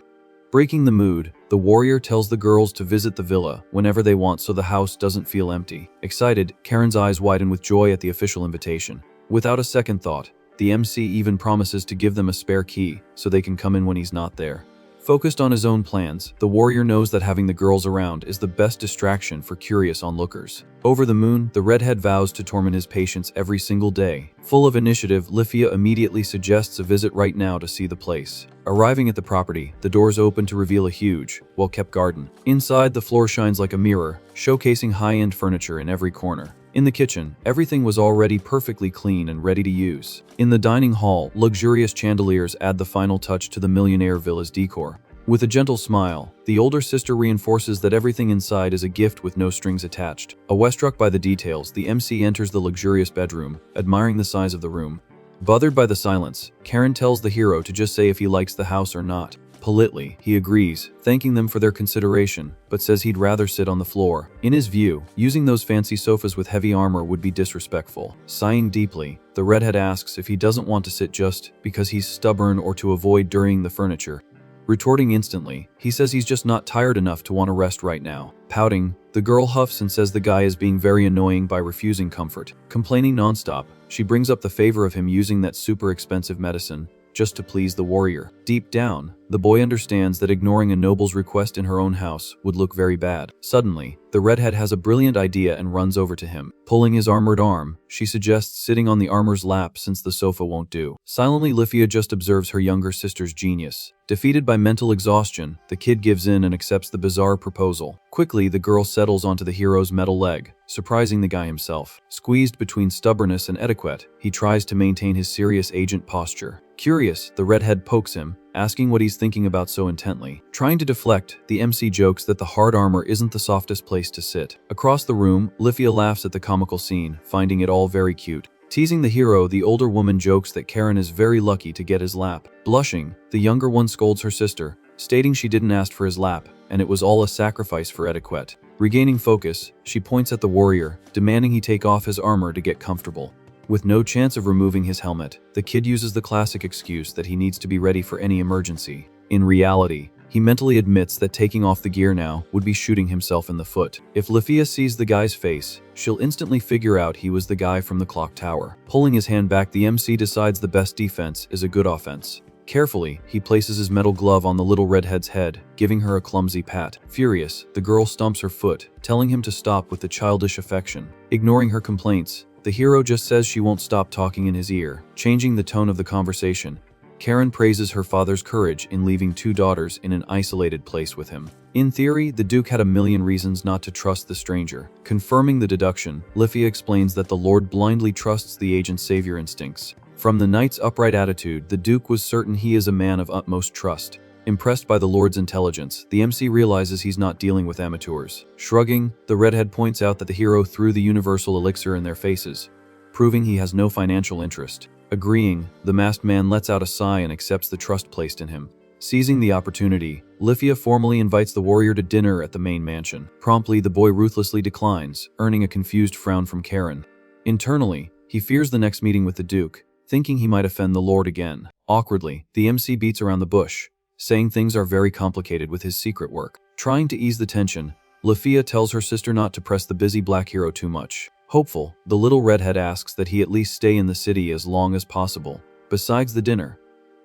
Breaking the mood, the warrior tells the girls to visit the villa whenever they want so the house doesn't feel empty. Excited, Karen's eyes widen with joy at the official invitation. Without a second thought, The MC even promises to give them a spare key so they can come in when he's not there. Focused on his own plans, the warrior knows that having the girls around is the best distraction for curious onlookers. Over the moon, the redhead vows to torment his patients every single day. Full of initiative, Lifia immediately suggests a visit right now to see the place. Arriving at the property, the doors open to reveal a huge, well-kept garden. Inside, the floor shines like a mirror, showcasing high-end furniture in every corner. In the kitchen, everything was already perfectly clean and ready to use. In the dining hall, luxurious chandeliers add the final touch to the millionaire villa's decor. With a gentle smile, the older sister reinforces that everything inside is a gift with no strings attached. Awestruck by the details, the MC enters the luxurious bedroom, admiring the size of the room. Bothered by the silence, Karen tells the hero to just say if he likes the house or not. Politely, he agrees, thanking them for their consideration, but says he'd rather sit on the floor. In his view, using those fancy sofas with heavy armor would be disrespectful. Sighing deeply, the redhead asks if he doesn't want to sit just because he's stubborn or to avoid dirtying the furniture. Retorting instantly, he says he's just not tired enough to want to rest right now. Pouting, the girl huffs and says the guy is being very annoying by refusing comfort. Complaining nonstop, she brings up the favor of him using that super expensive medicine just to please the warrior. Deep down, the boy understands that ignoring a noble's request in her own house would look very bad. Suddenly, the redhead has a brilliant idea and runs over to him. Pulling his armored arm, she suggests sitting on the armor's lap since the sofa won't do. Silently, Lifia just observes her younger sister's genius. Defeated by mental exhaustion, the kid gives in and accepts the bizarre proposal. Quickly, the girl settles onto the hero's metal leg, surprising the guy himself. Squeezed between stubbornness and etiquette, he tries to maintain his serious agent posture. Curious, the redhead pokes him, asking what he's thinking about so intently. Trying to deflect, the MC jokes that the hard armor isn't the softest place to sit. Across the room, Lifia laughs at the comical scene, finding it all very cute. Teasing the hero, the older woman jokes that Karen is very lucky to get his lap. Blushing, the younger one scolds her sister, stating she didn't ask for his lap, and it was all a sacrifice for etiquette. Regaining focus, she points at the warrior, demanding he take off his armor to get comfortable. With no chance of removing his helmet, the kid uses the classic excuse that he needs to be ready for any emergency. In reality, he mentally admits that taking off the gear now would be shooting himself in the foot. If Lifia sees the guy's face, she'll instantly figure out he was the guy from the clock tower. Pulling his hand back, the MC decides the best defense is a good offense. Carefully, he places his metal glove on the little redhead's head, giving her a clumsy pat. Furious, the girl stomps her foot, telling him to stop with the childish affection. Ignoring her complaints, the hero just says she won't stop talking in his ear, changing the tone of the conversation. Karen praises her father's courage in leaving two daughters in an isolated place with him. In theory, the Duke had a million reasons not to trust the stranger. Confirming the deduction, Lifia explains that the Lord blindly trusts the agent's savior instincts. From the knight's upright attitude, the Duke was certain he is a man of utmost trust. Impressed by the Lord's intelligence, the MC realizes he's not dealing with amateurs. Shrugging, the redhead points out that the hero threw the universal elixir in their faces, proving he has no financial interest. Agreeing, the masked man lets out a sigh and accepts the trust placed in him. Seizing the opportunity, Lifia formally invites the warrior to dinner at the main mansion. Promptly, the boy ruthlessly declines, earning a confused frown from Karen. Internally, he fears the next meeting with the Duke, thinking he might offend the Lord again. Awkwardly, the MC beats around the bush, saying things are very complicated with his secret work. Trying to ease the tension, Lifia tells her sister not to press the busy black hero too much. Hopeful, the little redhead asks that he at least stay in the city as long as possible. Besides the dinner,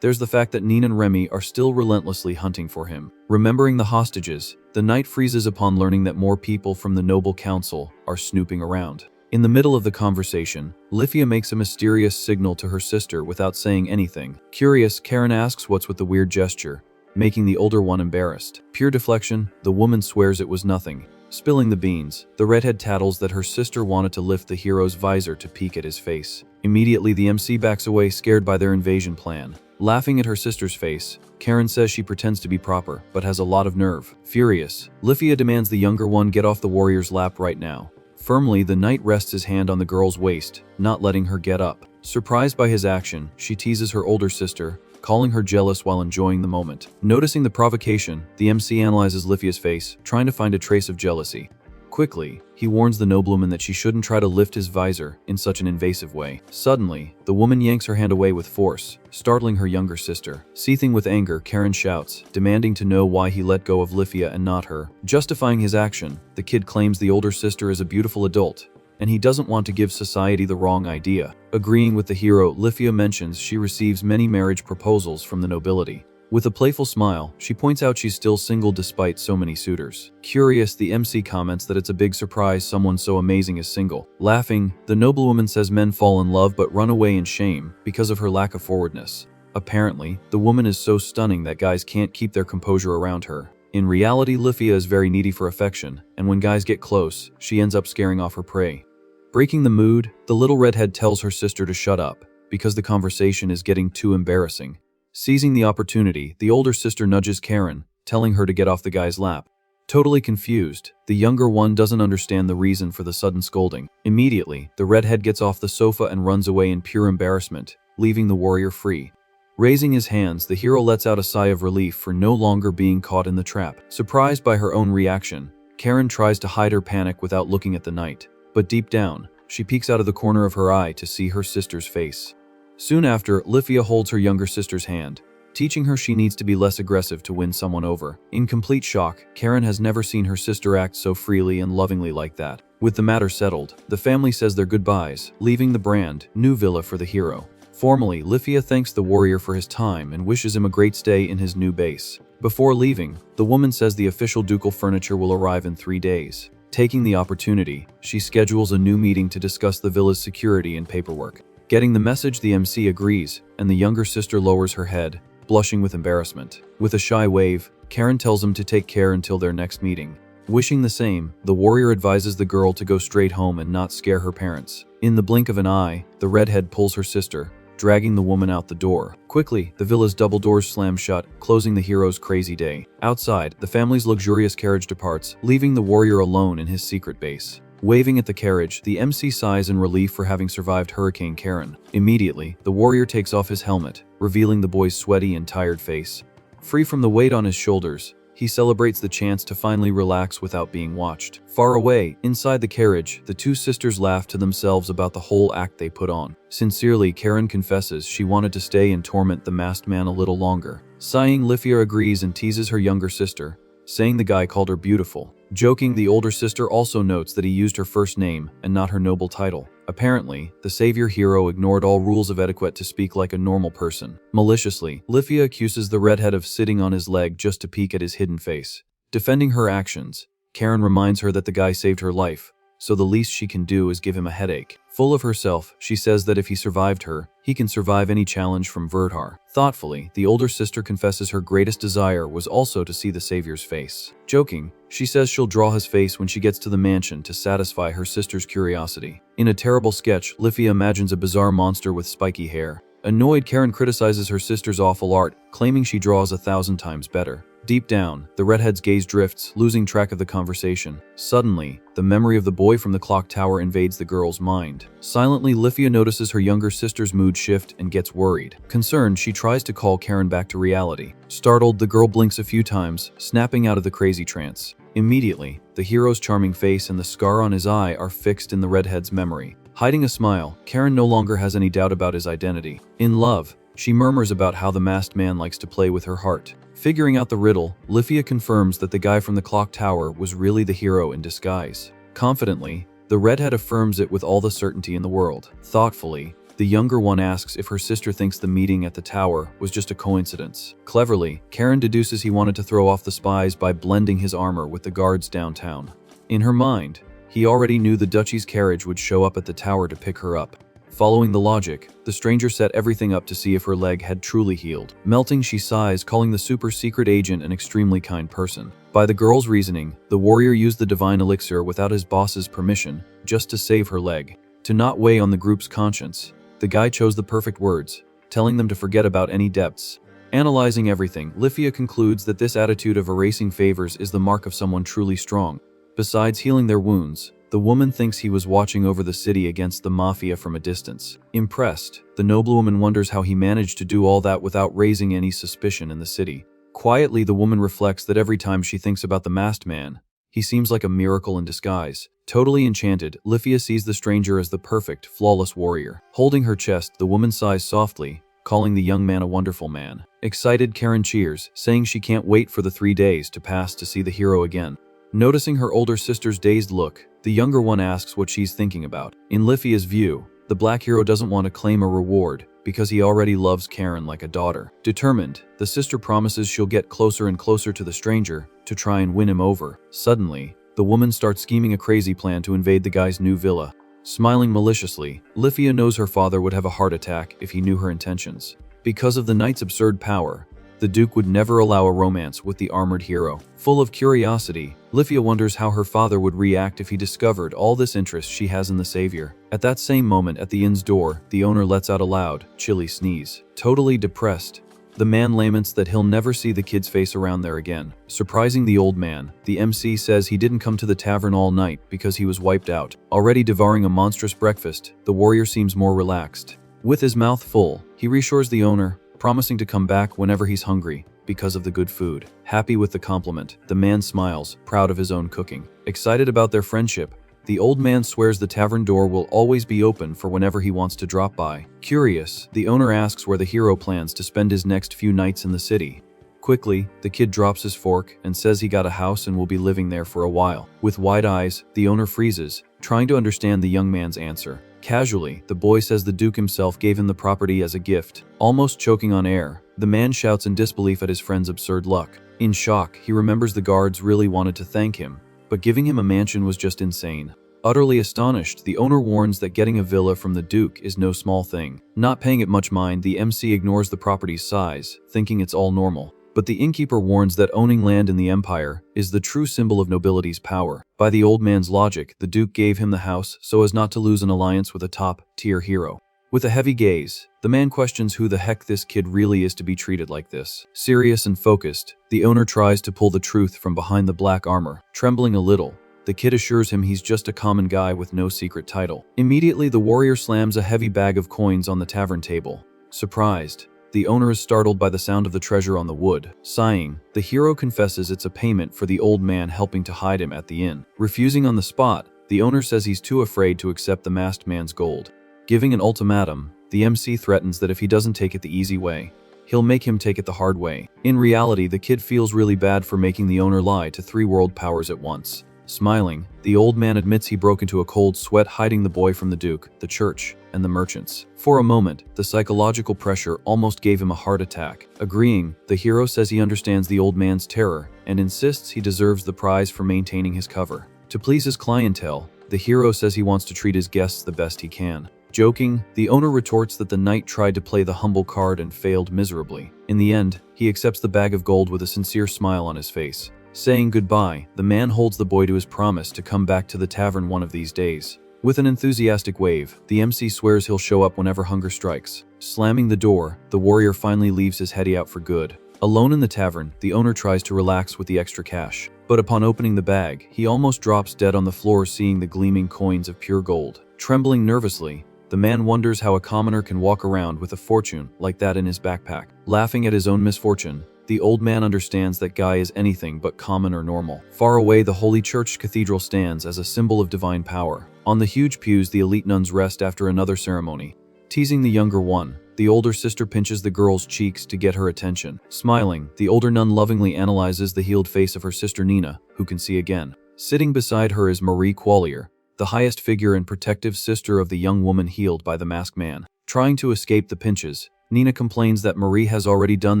there's the fact that Nina and Remy are still relentlessly hunting for him. Remembering the hostages, the knight freezes upon learning that more people from the noble council are snooping around. In the middle of the conversation, Lifia makes a mysterious signal to her sister without saying anything. Curious, Karen asks what's with the weird gesture, making the older one embarrassed. Pure deflection, the woman swears it was nothing. Spilling the beans, the redhead tattles that her sister wanted to lift the hero's visor to peek at his face. Immediately, the MC backs away, scared by their invasion plan. Laughing at her sister's face, Karen says she pretends to be proper, but has a lot of nerve. Furious, Lifia demands the younger one get off the warrior's lap right now. Firmly, the knight rests his hand on the girl's waist, not letting her get up. Surprised by his action, she teases her older sister, calling her jealous while enjoying the moment. Noticing the provocation, the MC analyzes Lifia's face, trying to find a trace of jealousy. Quickly, he warns the noblewoman that she shouldn't try to lift his visor in such an invasive way. Suddenly, the woman yanks her hand away with force, startling her younger sister. Seething with anger, Karen shouts, demanding to know why he let go of Lifia and not her. Justifying his action, the kid claims the older sister is a beautiful adult, and he doesn't want to give society the wrong idea. Agreeing with the hero, Lifia mentions she receives many marriage proposals from the nobility. With a playful smile, she points out she's still single despite so many suitors. Curious, the MC comments that it's a big surprise someone so amazing is single. Laughing, the noblewoman says men fall in love but run away in shame because of her lack of forwardness. Apparently, the woman is so stunning that guys can't keep their composure around her. In reality, Lifia is very needy for affection, and when guys get close, she ends up scaring off her prey. Breaking the mood, the little redhead tells her sister to shut up, because the conversation is getting too embarrassing. Seizing the opportunity, the older sister nudges Karen, telling her to get off the guy's lap. Totally confused, the younger one doesn't understand the reason for the sudden scolding. Immediately, the redhead gets off the sofa and runs away in pure embarrassment, leaving the warrior free. Raising his hands, the hero lets out a sigh of relief for no longer being caught in the trap. Surprised by her own reaction, Karen tries to hide her panic without looking at the knight. But deep down, she peeks out of the corner of her eye to see her sister's face. Soon after, Lifia holds her younger sister's hand, teaching her she needs to be less aggressive to win someone over. In complete shock, Karen has never seen her sister act so freely and lovingly like that. With the matter settled, the family says their goodbyes, leaving the brand new villa for the hero. Formally, Lifia thanks the warrior for his time and wishes him a great stay in his new base. Before leaving, the woman says the official ducal furniture will arrive in 3 days. Taking the opportunity, she schedules a new meeting to discuss the villa's security and paperwork. Getting the message, the MC agrees, and the younger sister lowers her head, blushing with embarrassment. With a shy wave, Karen tells him to take care until their next meeting. Wishing the same, the warrior advises the girl to go straight home and not scare her parents. In the blink of an eye, the redhead pulls her sister, dragging the woman out the door. Quickly, the villa's double doors slam shut, closing the hero's crazy day. Outside, the family's luxurious carriage departs, leaving the warrior alone in his secret base. Waving at the carriage, the MC sighs in relief for having survived Hurricane Karen. Immediately, the warrior takes off his helmet, revealing the boy's sweaty and tired face. Free from the weight on his shoulders, he celebrates the chance to finally relax without being watched. Far away, inside the carriage, the two sisters laugh to themselves about the whole act they put on. Sincerely, Karen confesses she wanted to stay and torment the masked man a little longer. Sighing, Lifia agrees and teases her younger sister, saying the guy called her beautiful. Joking, the older sister also notes that he used her first name and not her noble title. Apparently, the savior hero ignored all rules of etiquette to speak like a normal person. Maliciously, Lifia accuses the redhead of sitting on his leg just to peek at his hidden face. Defending her actions, Karen reminds her that the guy saved her life, so the least she can do is give him a headache. Full of herself, she says that if he survived her, he can survive any challenge from Verdhar. Thoughtfully, the older sister confesses her greatest desire was also to see the savior's face. Joking, she says she'll draw his face when she gets to the mansion to satisfy her sister's curiosity. In a terrible sketch, Lifia imagines a bizarre monster with spiky hair. Annoyed, Karen criticizes her sister's awful art, claiming she draws 1,000 times better. Deep down, the redhead's gaze drifts, losing track of the conversation. Suddenly, the memory of the boy from the clock tower invades the girl's mind. Silently, Lifia notices her younger sister's mood shift and gets worried. Concerned, she tries to call Karen back to reality. Startled, the girl blinks a few times, snapping out of the crazy trance. Immediately, the hero's charming face and the scar on his eye are fixed in the redhead's memory. Hiding a smile, Karen no longer has any doubt about his identity. In love, she murmurs about how the masked man likes to play with her heart. Figuring out the riddle, Lifia confirms that the guy from the clock tower was really the hero in disguise. Confidently, the redhead affirms it with all the certainty in the world. Thoughtfully, the younger one asks if her sister thinks the meeting at the tower was just a coincidence. Cleverly, Karen deduces he wanted to throw off the spies by blending his armor with the guards downtown. In her mind, he already knew the Duchy's carriage would show up at the tower to pick her up. Following the logic, the stranger set everything up to see if her leg had truly healed. Melting, she sighs, calling the super secret agent an extremely kind person. By the girl's reasoning, the warrior used the divine elixir without his boss's permission, just to save her leg. To not weigh on the group's conscience, the guy chose the perfect words, telling them to forget about any debts. Analyzing everything, Lifia concludes that this attitude of erasing favors is the mark of someone truly strong. Besides healing their wounds, the woman thinks he was watching over the city against the mafia from a distance. Impressed, the noblewoman wonders how he managed to do all that without raising any suspicion in the city. Quietly, the woman reflects that every time she thinks about the masked man, he seems like a miracle in disguise. Totally enchanted, Lifia sees the stranger as the perfect, flawless warrior. Holding her chest, the woman sighs softly, calling the young man a wonderful man. Excited, Karen cheers, saying she can't wait for the 3 days to pass to see the hero again. Noticing her older sister's dazed look, the younger one asks what she's thinking about. In Lifia's view, the black hero doesn't want to claim a reward because he already loves Karen like a daughter. Determined, the sister promises she'll get closer and closer to the stranger to try and win him over. Suddenly, the woman starts scheming a crazy plan to invade the guy's new villa. Smiling maliciously, Lifia knows her father would have a heart attack if he knew her intentions. Because of the knight's absurd power, the Duke would never allow a romance with the armored hero. Full of curiosity, Lifia wonders how her father would react if he discovered all this interest she has in the savior. At that same moment at the inn's door, the owner lets out a loud, chilly sneeze. Totally depressed, the man laments that he'll never see the kid's face around there again. Surprising the old man, the MC says he didn't come to the tavern all night because he was wiped out. Already devouring a monstrous breakfast, the warrior seems more relaxed. With his mouth full, he reassures the owner, promising to come back whenever he's hungry because of the good food. Happy with the compliment, the man smiles, proud of his own cooking. Excited about their friendship, the old man swears the tavern door will always be open for whenever he wants to drop by. Curious, the owner asks where the hero plans to spend his next few nights in the city. Quickly, the kid drops his fork and says he got a house and will be living there for a while. With wide eyes, the owner freezes, trying to understand the young man's answer. Casually, the boy says the Duke himself gave him the property as a gift. Almost choking on air, the man shouts in disbelief at his friend's absurd luck. In shock, he remembers the guards really wanted to thank him, but giving him a mansion was just insane. Utterly astonished, the owner warns that getting a villa from the Duke is no small thing. Not paying it much mind, the MC ignores the property's size, thinking it's all normal. But the innkeeper warns that owning land in the empire is the true symbol of nobility's power. By the old man's logic, the Duke gave him the house so as not to lose an alliance with a top-tier hero. With a heavy gaze, the man questions who the heck this kid really is to be treated like this. Serious and focused, the owner tries to pull the truth from behind the black armor. Trembling a little, the kid assures him he's just a common guy with no secret title. Immediately, the warrior slams a heavy bag of coins on the tavern table. Surprised, the owner is startled by the sound of the treasure on the wood. Sighing, the hero confesses it's a payment for the old man helping to hide him at the inn. Refusing on the spot, the owner says he's too afraid to accept the masked man's gold. Giving an ultimatum, the MC threatens that if he doesn't take it the easy way, he'll make him take it the hard way. In reality, the kid feels really bad for making the owner lie to three world powers at once. Smiling, the old man admits he broke into a cold sweat hiding the boy from the Duke, the church, and the merchants. For a moment, the psychological pressure almost gave him a heart attack. Agreeing, the hero says he understands the old man's terror and insists he deserves the prize for maintaining his cover. To please his clientele, the hero says he wants to treat his guests the best he can. Joking, the owner retorts that the knight tried to play the humble card and failed miserably. In the end, he accepts the bag of gold with a sincere smile on his face. Saying goodbye, the man holds the boy to his promise to come back to the tavern one of these days. With an enthusiastic wave, the MC swears he'll show up whenever hunger strikes. Slamming the door, the warrior finally leaves his heady out for good. Alone in the tavern, the owner tries to relax with the extra cash. But upon opening the bag, he almost drops dead on the floor seeing the gleaming coins of pure gold. Trembling nervously, the man wonders how a commoner can walk around with a fortune like that in his backpack. Laughing at his own misfortune, the old man understands that Guy is anything but common or normal. Far away, the Holy Church Cathedral stands as a symbol of divine power. On the huge pews, the elite nuns rest after another ceremony. Teasing the younger one, the older sister pinches the girl's cheeks to get her attention. Smiling, the older nun lovingly analyzes the healed face of her sister Nina, who can see again. Sitting beside her is Marie Qualier, the highest figure and protective sister of the young woman healed by the masked man. Trying to escape the pinches, Nina complains that Marie has already done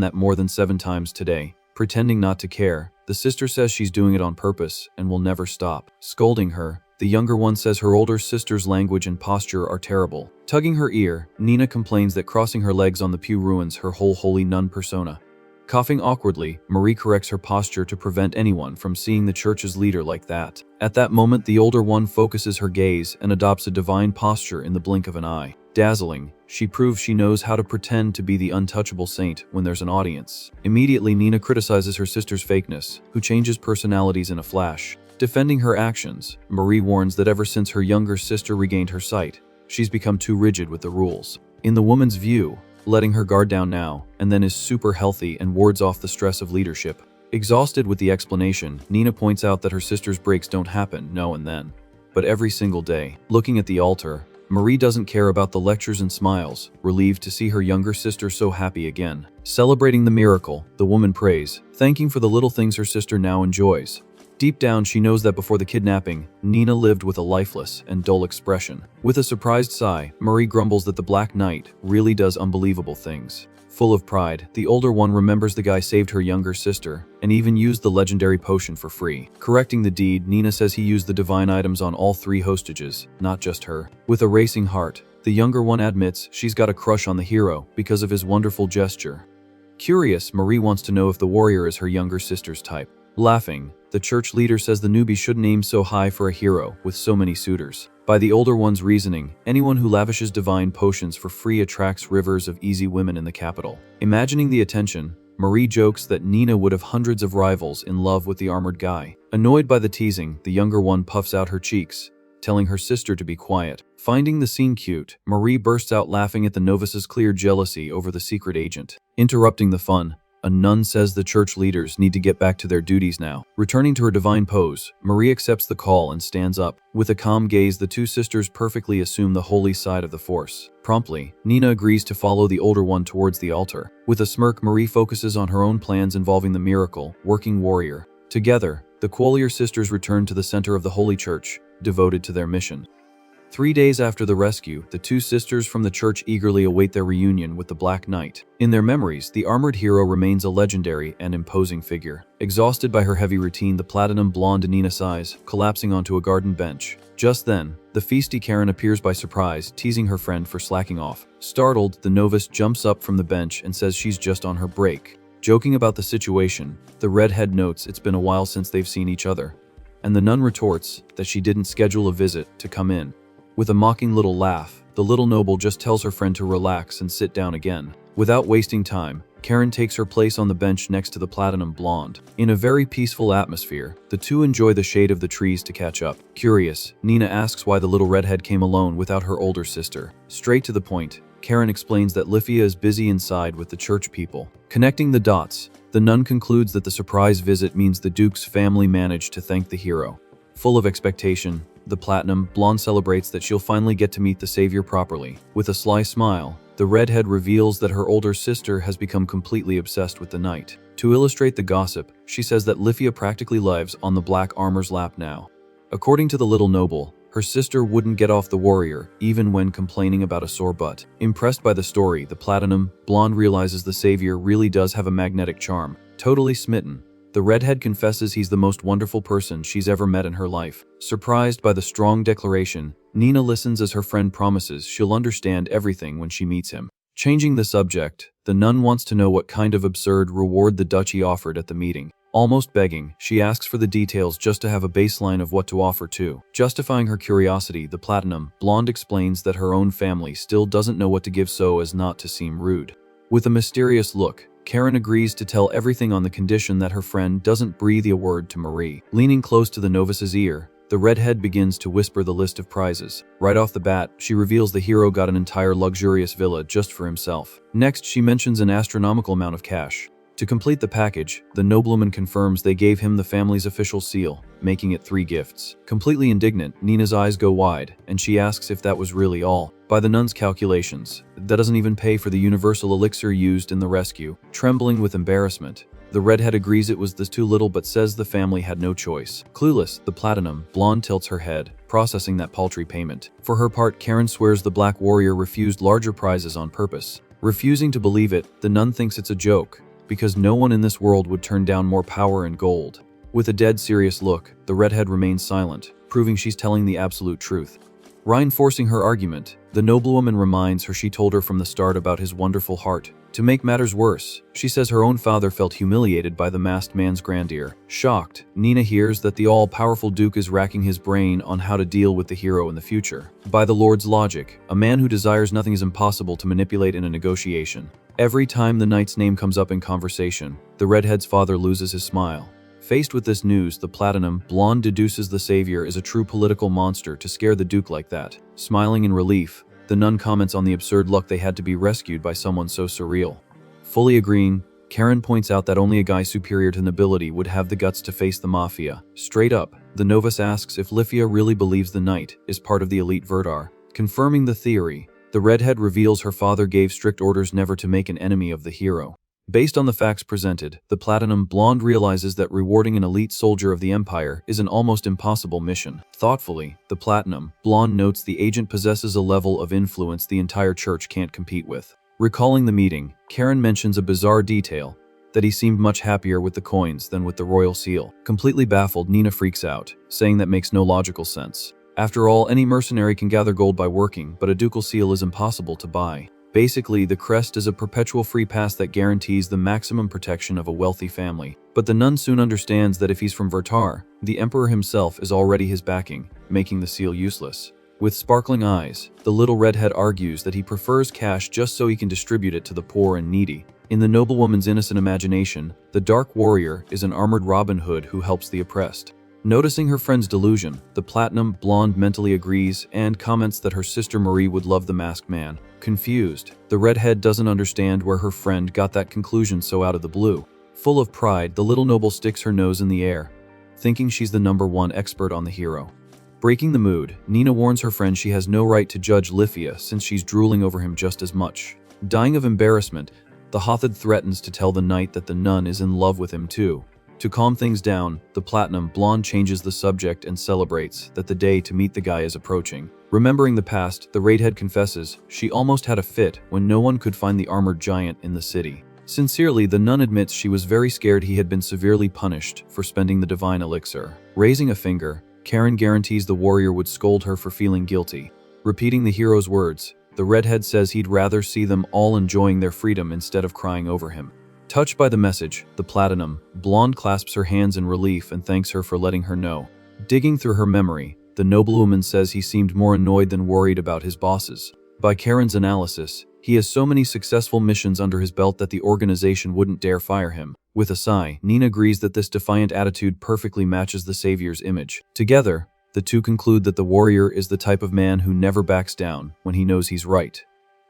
that more than 7 times today. Pretending not to care, the sister says she's doing it on purpose and will never stop. Scolding her, the younger one says her older sister's language and posture are terrible. Tugging her ear, Nina complains that crossing her legs on the pew ruins her whole holy nun persona. Coughing awkwardly, Marie corrects her posture to prevent anyone from seeing the church's leader like that. At that moment, the older one focuses her gaze and adopts a divine posture in the blink of an eye. Dazzling, she proves she knows how to pretend to be the untouchable saint when there's an audience. Immediately, Nina criticizes her sister's fakeness, who changes personalities in a flash. Defending her actions, Marie warns that ever since her younger sister regained her sight, she's become too rigid with the rules. In the woman's view, letting her guard down now and then is super healthy and wards off the stress of leadership. Exhausted with the explanation, Nina points out that her sister's breaks don't happen now and then, but every single day. Looking at the altar, Marie doesn't care about the lectures and smiles, relieved to see her younger sister so happy again. Celebrating the miracle, the woman prays, thanking for the little things her sister now enjoys. Deep down, she knows that before the kidnapping, Nina lived with a lifeless and dull expression. With a surprised sigh, Marie grumbles that the Black Knight really does unbelievable things. Full of pride, the older one remembers the guy saved her younger sister and even used the legendary potion for free. Correcting the deed, Nina says he used the divine items on all 3 hostages, not just her. With a racing heart, the younger one admits she's got a crush on the hero because of his wonderful gesture. Curious, Marie wants to know if the warrior is her younger sister's type. Laughing, the church leader says the newbie shouldn't aim so high for a hero with so many suitors. By the older one's reasoning, anyone who lavishes divine potions for free attracts rivers of easy women in the capital. Imagining the attention, Marie jokes that Nina would have hundreds of rivals in love with the armored guy. Annoyed by the teasing, the younger one puffs out her cheeks, telling her sister to be quiet. Finding the scene cute, Marie bursts out laughing at the novice's clear jealousy over the secret agent. Interrupting the fun, a nun says the church leaders need to get back to their duties now. Returning to her divine pose, Marie accepts the call and stands up. With a calm gaze, the 2 sisters perfectly assume the holy side of the Force. Promptly, Nina agrees to follow the older one towards the altar. With a smirk, Marie focuses on her own plans involving the miracle-working warrior. Together, the Quolier sisters return to the center of the Holy Church, devoted to their mission. 3 days after the rescue, the 2 sisters from the church eagerly await their reunion with the Black Knight. In their memories, the armored hero remains a legendary and imposing figure. Exhausted by her heavy routine, the platinum blonde Nina sighs, collapsing onto a garden bench. Just then, the feisty Karen appears by surprise, teasing her friend for slacking off. Startled, the novice jumps up from the bench and says she's just on her break. Joking about the situation, the redhead notes it's been a while since they've seen each other, and the nun retorts that she didn't schedule a visit to come in. With a mocking little laugh, the little noble just tells her friend to relax and sit down again. Without wasting time, Karen takes her place on the bench next to the platinum blonde. In a very peaceful atmosphere, the 2 enjoy the shade of the trees to catch up. Curious, Nina asks why the little redhead came alone without her older sister. Straight to the point, Karen explains that Lifia is busy inside with the church people. Connecting the dots, the nun concludes that the surprise visit means the Duke's family managed to thank the hero. Full of expectation, the platinum blonde celebrates that she'll finally get to meet the savior properly. With a sly smile, the redhead reveals that her older sister has become completely obsessed with the knight. To illustrate the gossip, she says that Lifia practically lives on the black armor's lap now. According to the little noble, her sister wouldn't get off the warrior, even when complaining about a sore butt. Impressed by the story, the platinum blonde realizes the savior really does have a magnetic charm. Totally smitten, the redhead confesses he's the most wonderful person she's ever met in her life. Surprised by the strong declaration, Nina listens as her friend promises she'll understand everything when she meets him. Changing the subject, the nun wants to know what kind of absurd reward the duchy offered at the meeting. Almost begging, she asks for the details just to have a baseline of what to offer too. Justifying her curiosity, the platinum blonde explains that her own family still doesn't know what to give so as not to seem rude. With a mysterious look, Karen agrees to tell everything on the condition that her friend doesn't breathe a word to Marie. Leaning close to the novice's ear, the redhead begins to whisper the list of prizes. Right off the bat, she reveals the hero got an entire luxurious villa just for himself. Next, she mentions an astronomical amount of cash. To complete the package, the nobleman confirms they gave him the family's official seal, making it 3 gifts. Completely indignant, Nina's eyes go wide, and she asks if that was really all. By the nun's calculations, that doesn't even pay for the universal elixir used in the rescue. Trembling with embarrassment, the redhead agrees it was this too little but says the family had no choice. Clueless, the platinum blonde tilts her head, processing that paltry payment. For her part, Karen swears the black warrior refused larger prizes on purpose. Refusing to believe it, the nun thinks it's a joke, because no one in this world would turn down more power and gold. With a dead serious look, the redhead remains silent, proving she's telling the absolute truth. Reinforcing her argument, the noblewoman reminds her she told her from the start about his wonderful heart. To make matters worse, she says her own father felt humiliated by the masked man's grandeur. Shocked, Nina hears that the all-powerful Duke is racking his brain on how to deal with the hero in the future. By the Lord's logic, a man who desires nothing is impossible to manipulate in a negotiation. Every time the knight's name comes up in conversation, the redhead's father loses his smile. Faced with this news, the platinum blonde deduces the savior is a true political monster to scare the Duke like that. Smiling in relief, the nun comments on the absurd luck they had to be rescued by someone so surreal. Fully agreeing, Karen points out that only a guy superior to nobility would have the guts to face the mafia. Straight up, the novice asks if Lifia really believes the knight is part of the elite Verdar. Confirming the theory, the redhead reveals her father gave strict orders never to make an enemy of the hero. Based on the facts presented, the Platinum Blonde realizes that rewarding an elite soldier of the Empire is an almost impossible mission. Thoughtfully, the Platinum Blonde notes the agent possesses a level of influence the entire church can't compete with. Recalling the meeting, Karen mentions a bizarre detail, that he seemed much happier with the coins than with the royal seal. Completely baffled, Nina freaks out, saying that makes no logical sense. After all, any mercenary can gather gold by working, but a ducal seal is impossible to buy. Basically, the crest is a perpetual free pass that guarantees the maximum protection of a wealthy family. But the nun soon understands that if he's from Vertar, the emperor himself is already his backing, making the seal useless. With sparkling eyes, the little redhead argues that he prefers cash just so he can distribute it to the poor and needy. In the noblewoman's innocent imagination, the Dark Warrior is an armored Robin Hood who helps the oppressed. Noticing her friend's delusion, the Platinum Blonde mentally agrees and comments that her sister Marie would love the masked man. Confused, the redhead doesn't understand where her friend got that conclusion so out of the blue. Full of pride, the little noble sticks her nose in the air, thinking she's the #1 expert on the hero. Breaking the mood, Nina warns her friend she has no right to judge Lifia since she's drooling over him just as much. Dying of embarrassment, the Hothid threatens to tell the knight that the nun is in love with him too. To calm things down, the Platinum Blonde changes the subject and celebrates that the day to meet the guy is approaching. Remembering the past, the redhead confesses she almost had a fit when no one could find the armored giant in the city. Sincerely, the nun admits she was very scared he had been severely punished for spending the divine elixir. Raising a finger, Karen guarantees the warrior would scold her for feeling guilty. Repeating the hero's words, the redhead says he'd rather see them all enjoying their freedom instead of crying over him. Touched by the message, the Platinum Blonde clasps her hands in relief and thanks her for letting her know. Digging through her memory, the noblewoman says he seemed more annoyed than worried about his bosses. By Karen's analysis, he has so many successful missions under his belt that the organization wouldn't dare fire him. With a sigh, Nina agrees that this defiant attitude perfectly matches the savior's image. Together, the two conclude that the warrior is the type of man who never backs down when he knows he's right.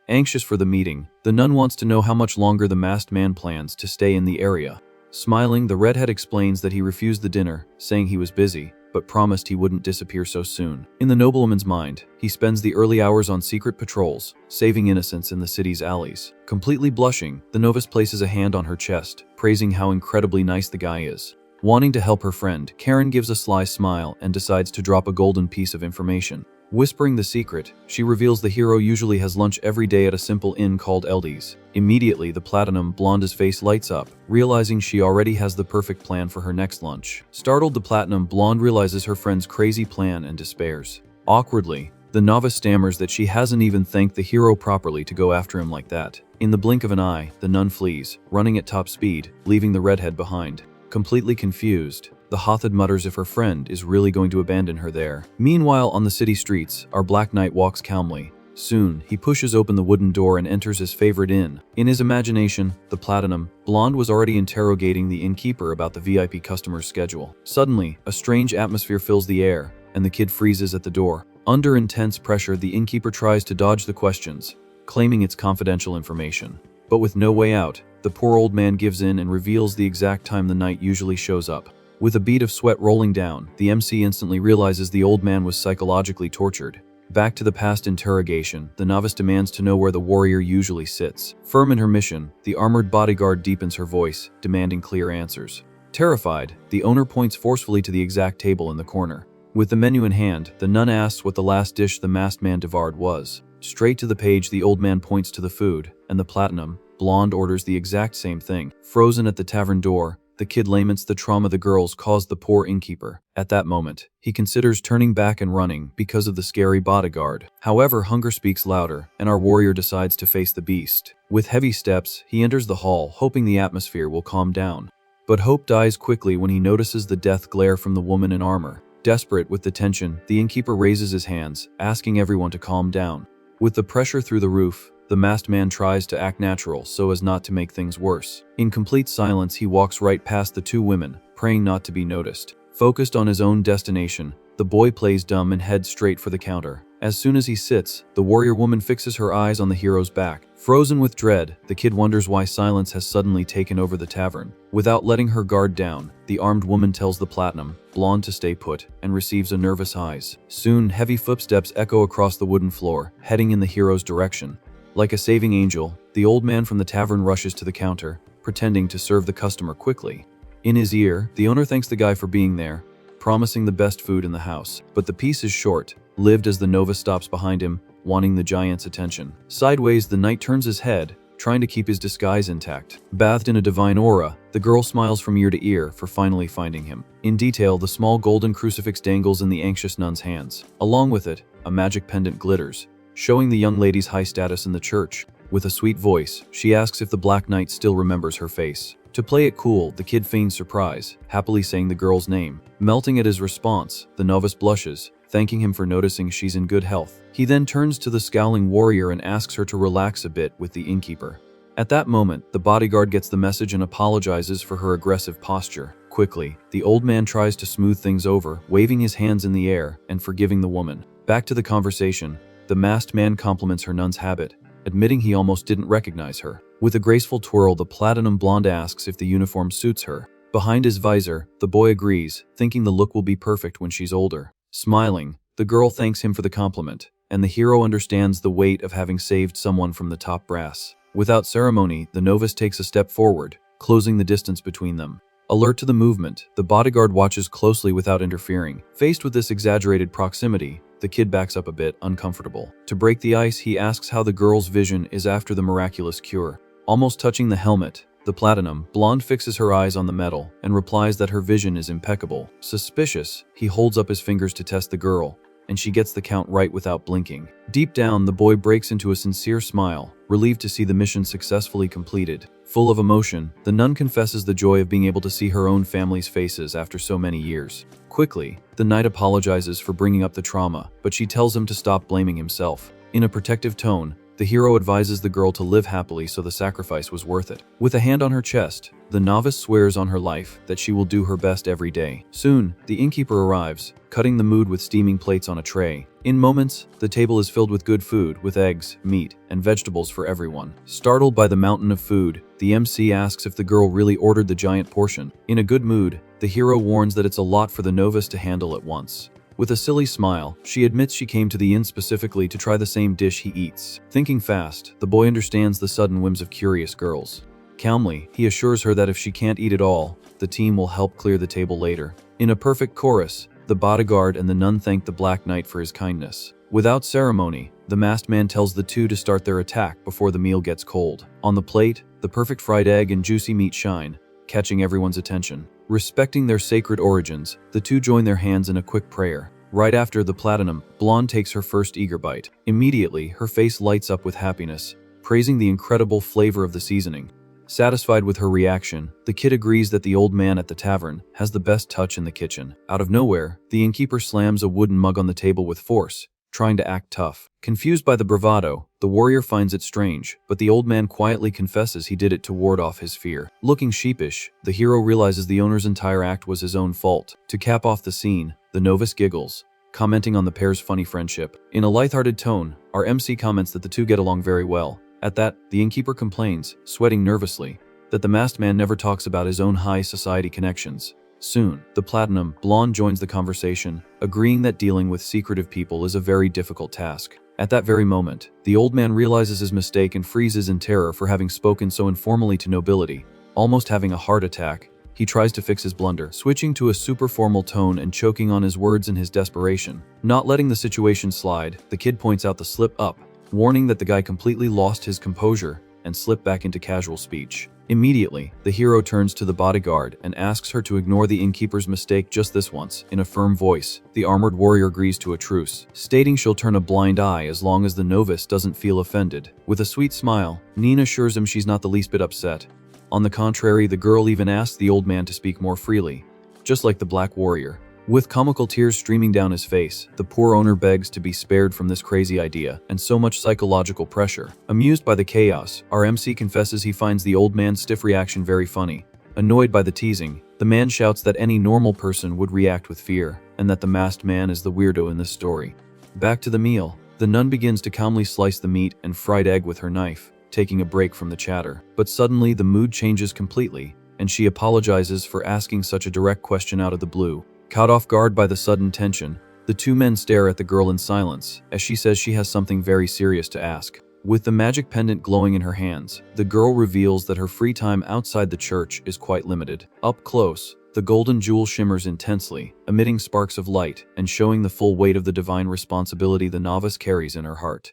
Anxious for the meeting, the nun wants to know how much longer the masked man plans to stay in the area. Smiling, the redhead explains that he refused the dinner, saying he was busy, but promised he wouldn't disappear so soon. In the noblewoman's mind, he spends the early hours on secret patrols, saving innocents in the city's alleys. Completely blushing, the novice places a hand on her chest, praising how incredibly nice the guy is. Wanting to help her friend, Karen gives a sly smile and decides to drop a golden piece of information. Whispering the secret, she reveals the hero usually has lunch every day at a simple inn called Eldy's. Immediately, the Platinum Blonde's face lights up, realizing she already has the perfect plan for her next lunch. Startled, the Platinum Blonde realizes her friend's crazy plan and despairs. Awkwardly, the novice stammers that she hasn't even thanked the hero properly to go after him like that. In the blink of an eye, the nun flees, running at top speed, leaving the redhead behind. Completely confused, the Hothid mutters if her friend is really going to abandon her there. Meanwhile, on the city streets, our Black Knight walks calmly. Soon, he pushes open the wooden door and enters his favorite inn. In his imagination, the Platinum Blonde was already interrogating the innkeeper about the VIP customer's schedule. Suddenly, a strange atmosphere fills the air, and the kid freezes at the door. Under intense pressure, the innkeeper tries to dodge the questions, claiming it's confidential information. But with no way out, the poor old man gives in and reveals the exact time the knight usually shows up. With a bead of sweat rolling down, the MC instantly realizes the old man was psychologically tortured. Back to the past interrogation, the novice demands to know where the warrior usually sits. Firm in her mission, the armored bodyguard deepens her voice, demanding clear answers. Terrified, the owner points forcefully to the exact table in the corner. With the menu in hand, the nun asks what the last dish the masked man devoured was. Straight to the page, the old man points to the food, and the Platinum Blonde orders the exact same thing. Frozen at the tavern door, the kid laments the trauma the girls caused the poor innkeeper. At that moment, he considers turning back and running because of the scary bodyguard. However, hunger speaks louder, and our warrior decides to face the beast. With heavy steps, he enters the hall, hoping the atmosphere will calm down. But hope dies quickly when he notices the death glare from the woman in armor. Desperate with the tension, the innkeeper raises his hands, asking everyone to calm down. With the pressure through the roof, the masked man tries to act natural so as not to make things worse. In complete silence, he walks right past the two women, praying not to be noticed. Focused on his own destination, the boy plays dumb and heads straight for the counter. As soon as he sits, the warrior woman fixes her eyes on the hero's back. Frozen with dread, the kid wonders why silence has suddenly taken over the tavern. Without letting her guard down, the armed woman tells the Platinum Blonde to stay put and receives a nervous eyes. Soon, heavy footsteps echo across the wooden floor, heading in the hero's direction. Like a saving angel, the old man from the tavern rushes to the counter, pretending to serve the customer quickly. In his ear, the owner thanks the guy for being there, promising the best food in the house. But the piece is short-lived as the novice stops behind him, wanting the giant's attention. Sideways, the knight turns his head, trying to keep his disguise intact. Bathed in a divine aura, the girl smiles from ear to ear for finally finding him. In detail, the small golden crucifix dangles in the anxious nun's hands. Along with it, a magic pendant glitters, showing the young lady's high status in the church. With a sweet voice, she asks if the Black Knight still remembers her face. To play it cool, the kid feigns surprise, happily saying the girl's name. Melting at his response, the novice blushes, thanking him for noticing she's in good health. He then turns to the scowling warrior and asks her to relax a bit with the innkeeper. At that moment, the bodyguard gets the message and apologizes for her aggressive posture. Quickly, the old man tries to smooth things over, waving his hands in the air and forgiving the woman. Back to the conversation, the masked man compliments her nun's habit, admitting he almost didn't recognize her. With a graceful twirl, the platinum blonde asks if the uniform suits her. Behind his visor, the boy agrees, thinking the look will be perfect when she's older. Smiling, the girl thanks him for the compliment, and the hero understands the weight of having saved someone from the top brass. Without ceremony, the novice takes a step forward, closing the distance between them. Alert to the movement, the bodyguard watches closely without interfering. Faced with this exaggerated proximity, the kid backs up a bit, uncomfortable. To break the ice, he asks how the girl's vision is after the miraculous cure. Almost touching the helmet, the platinum blonde fixes her eyes on the metal and replies that her vision is impeccable. Suspicious, he holds up his fingers to test the girl, and she gets the count right without blinking. Deep down, the boy breaks into a sincere smile, relieved to see the mission successfully completed. Full of emotion, the nun confesses the joy of being able to see her own family's faces after so many years. Quickly, the knight apologizes for bringing up the trauma, but she tells him to stop blaming himself. In a protective tone, the hero advises the girl to live happily, so the sacrifice was worth it. With a hand on her chest, the novice swears on her life that she will do her best every day. Soon, the innkeeper arrives, cutting the mood with steaming plates on a tray. In moments, the table is filled with good food, with eggs, meat, and vegetables for everyone. Startled by the mountain of food, the MC asks if the girl really ordered the giant portion. In a good mood, the hero warns that it's a lot for the novice to handle at once. With a silly smile, she admits she came to the inn specifically to try the same dish he eats. Thinking fast, the boy understands the sudden whims of curious girls. Calmly, he assures her that if she can't eat it all, the team will help clear the table later. In a perfect chorus, the bodyguard and the nun thank the Black Knight for his kindness. Without ceremony, the masked man tells the two to start their attack before the meal gets cold. On the plate, the perfect fried egg and juicy meat shine, catching everyone's attention. Respecting their sacred origins, the two join their hands in a quick prayer. Right after, the platinum blonde takes her first eager bite. Immediately, her face lights up with happiness, praising the incredible flavor of the seasoning. Satisfied with her reaction, the kid agrees that the old man at the tavern has the best touch in the kitchen. Out of nowhere, the innkeeper slams a wooden mug on the table with force, trying to act tough. Confused by the bravado, the warrior finds it strange, but the old man quietly confesses he did it to ward off his fear. Looking sheepish, the hero realizes the owner's entire act was his own fault. To cap off the scene, the novice giggles, commenting on the pair's funny friendship. In a lighthearted tone, our MC comments that the two get along very well. At that, the innkeeper complains, sweating nervously, that the masked man never talks about his own high society connections. Soon, the platinum blonde joins the conversation, agreeing that dealing with secretive people is a very difficult task. At that very moment, the old man realizes his mistake and freezes in terror for having spoken so informally to nobility. Almost having a heart attack, he tries to fix his blunder, switching to a super formal tone and choking on his words in his desperation. Not letting the situation slide, the kid points out the slip-up, warning that the guy completely lost his composure and slipped back into casual speech. Immediately, the hero turns to the bodyguard and asks her to ignore the innkeeper's mistake just this once. In a firm voice, the armored warrior agrees to a truce, stating she'll turn a blind eye as long as the novice doesn't feel offended. With a sweet smile, Nina assures him she's not the least bit upset. On the contrary, the girl even asks the old man to speak more freely, just like the Black Warrior. With comical tears streaming down his face, the poor owner begs to be spared from this crazy idea and so much psychological pressure. Amused by the chaos, our MC confesses he finds the old man's stiff reaction very funny. Annoyed by the teasing, the man shouts that any normal person would react with fear, and that the masked man is the weirdo in this story. Back to the meal, the nun begins to calmly slice the meat and fried egg with her knife, taking a break from the chatter. But suddenly the mood changes completely, and she apologizes for asking such a direct question out of the blue. Caught off guard by the sudden tension, the two men stare at the girl in silence as she says she has something very serious to ask. With the magic pendant glowing in her hands, the girl reveals that her free time outside the church is quite limited. Up close, the golden jewel shimmers intensely, emitting sparks of light and showing the full weight of the divine responsibility the novice carries in her heart.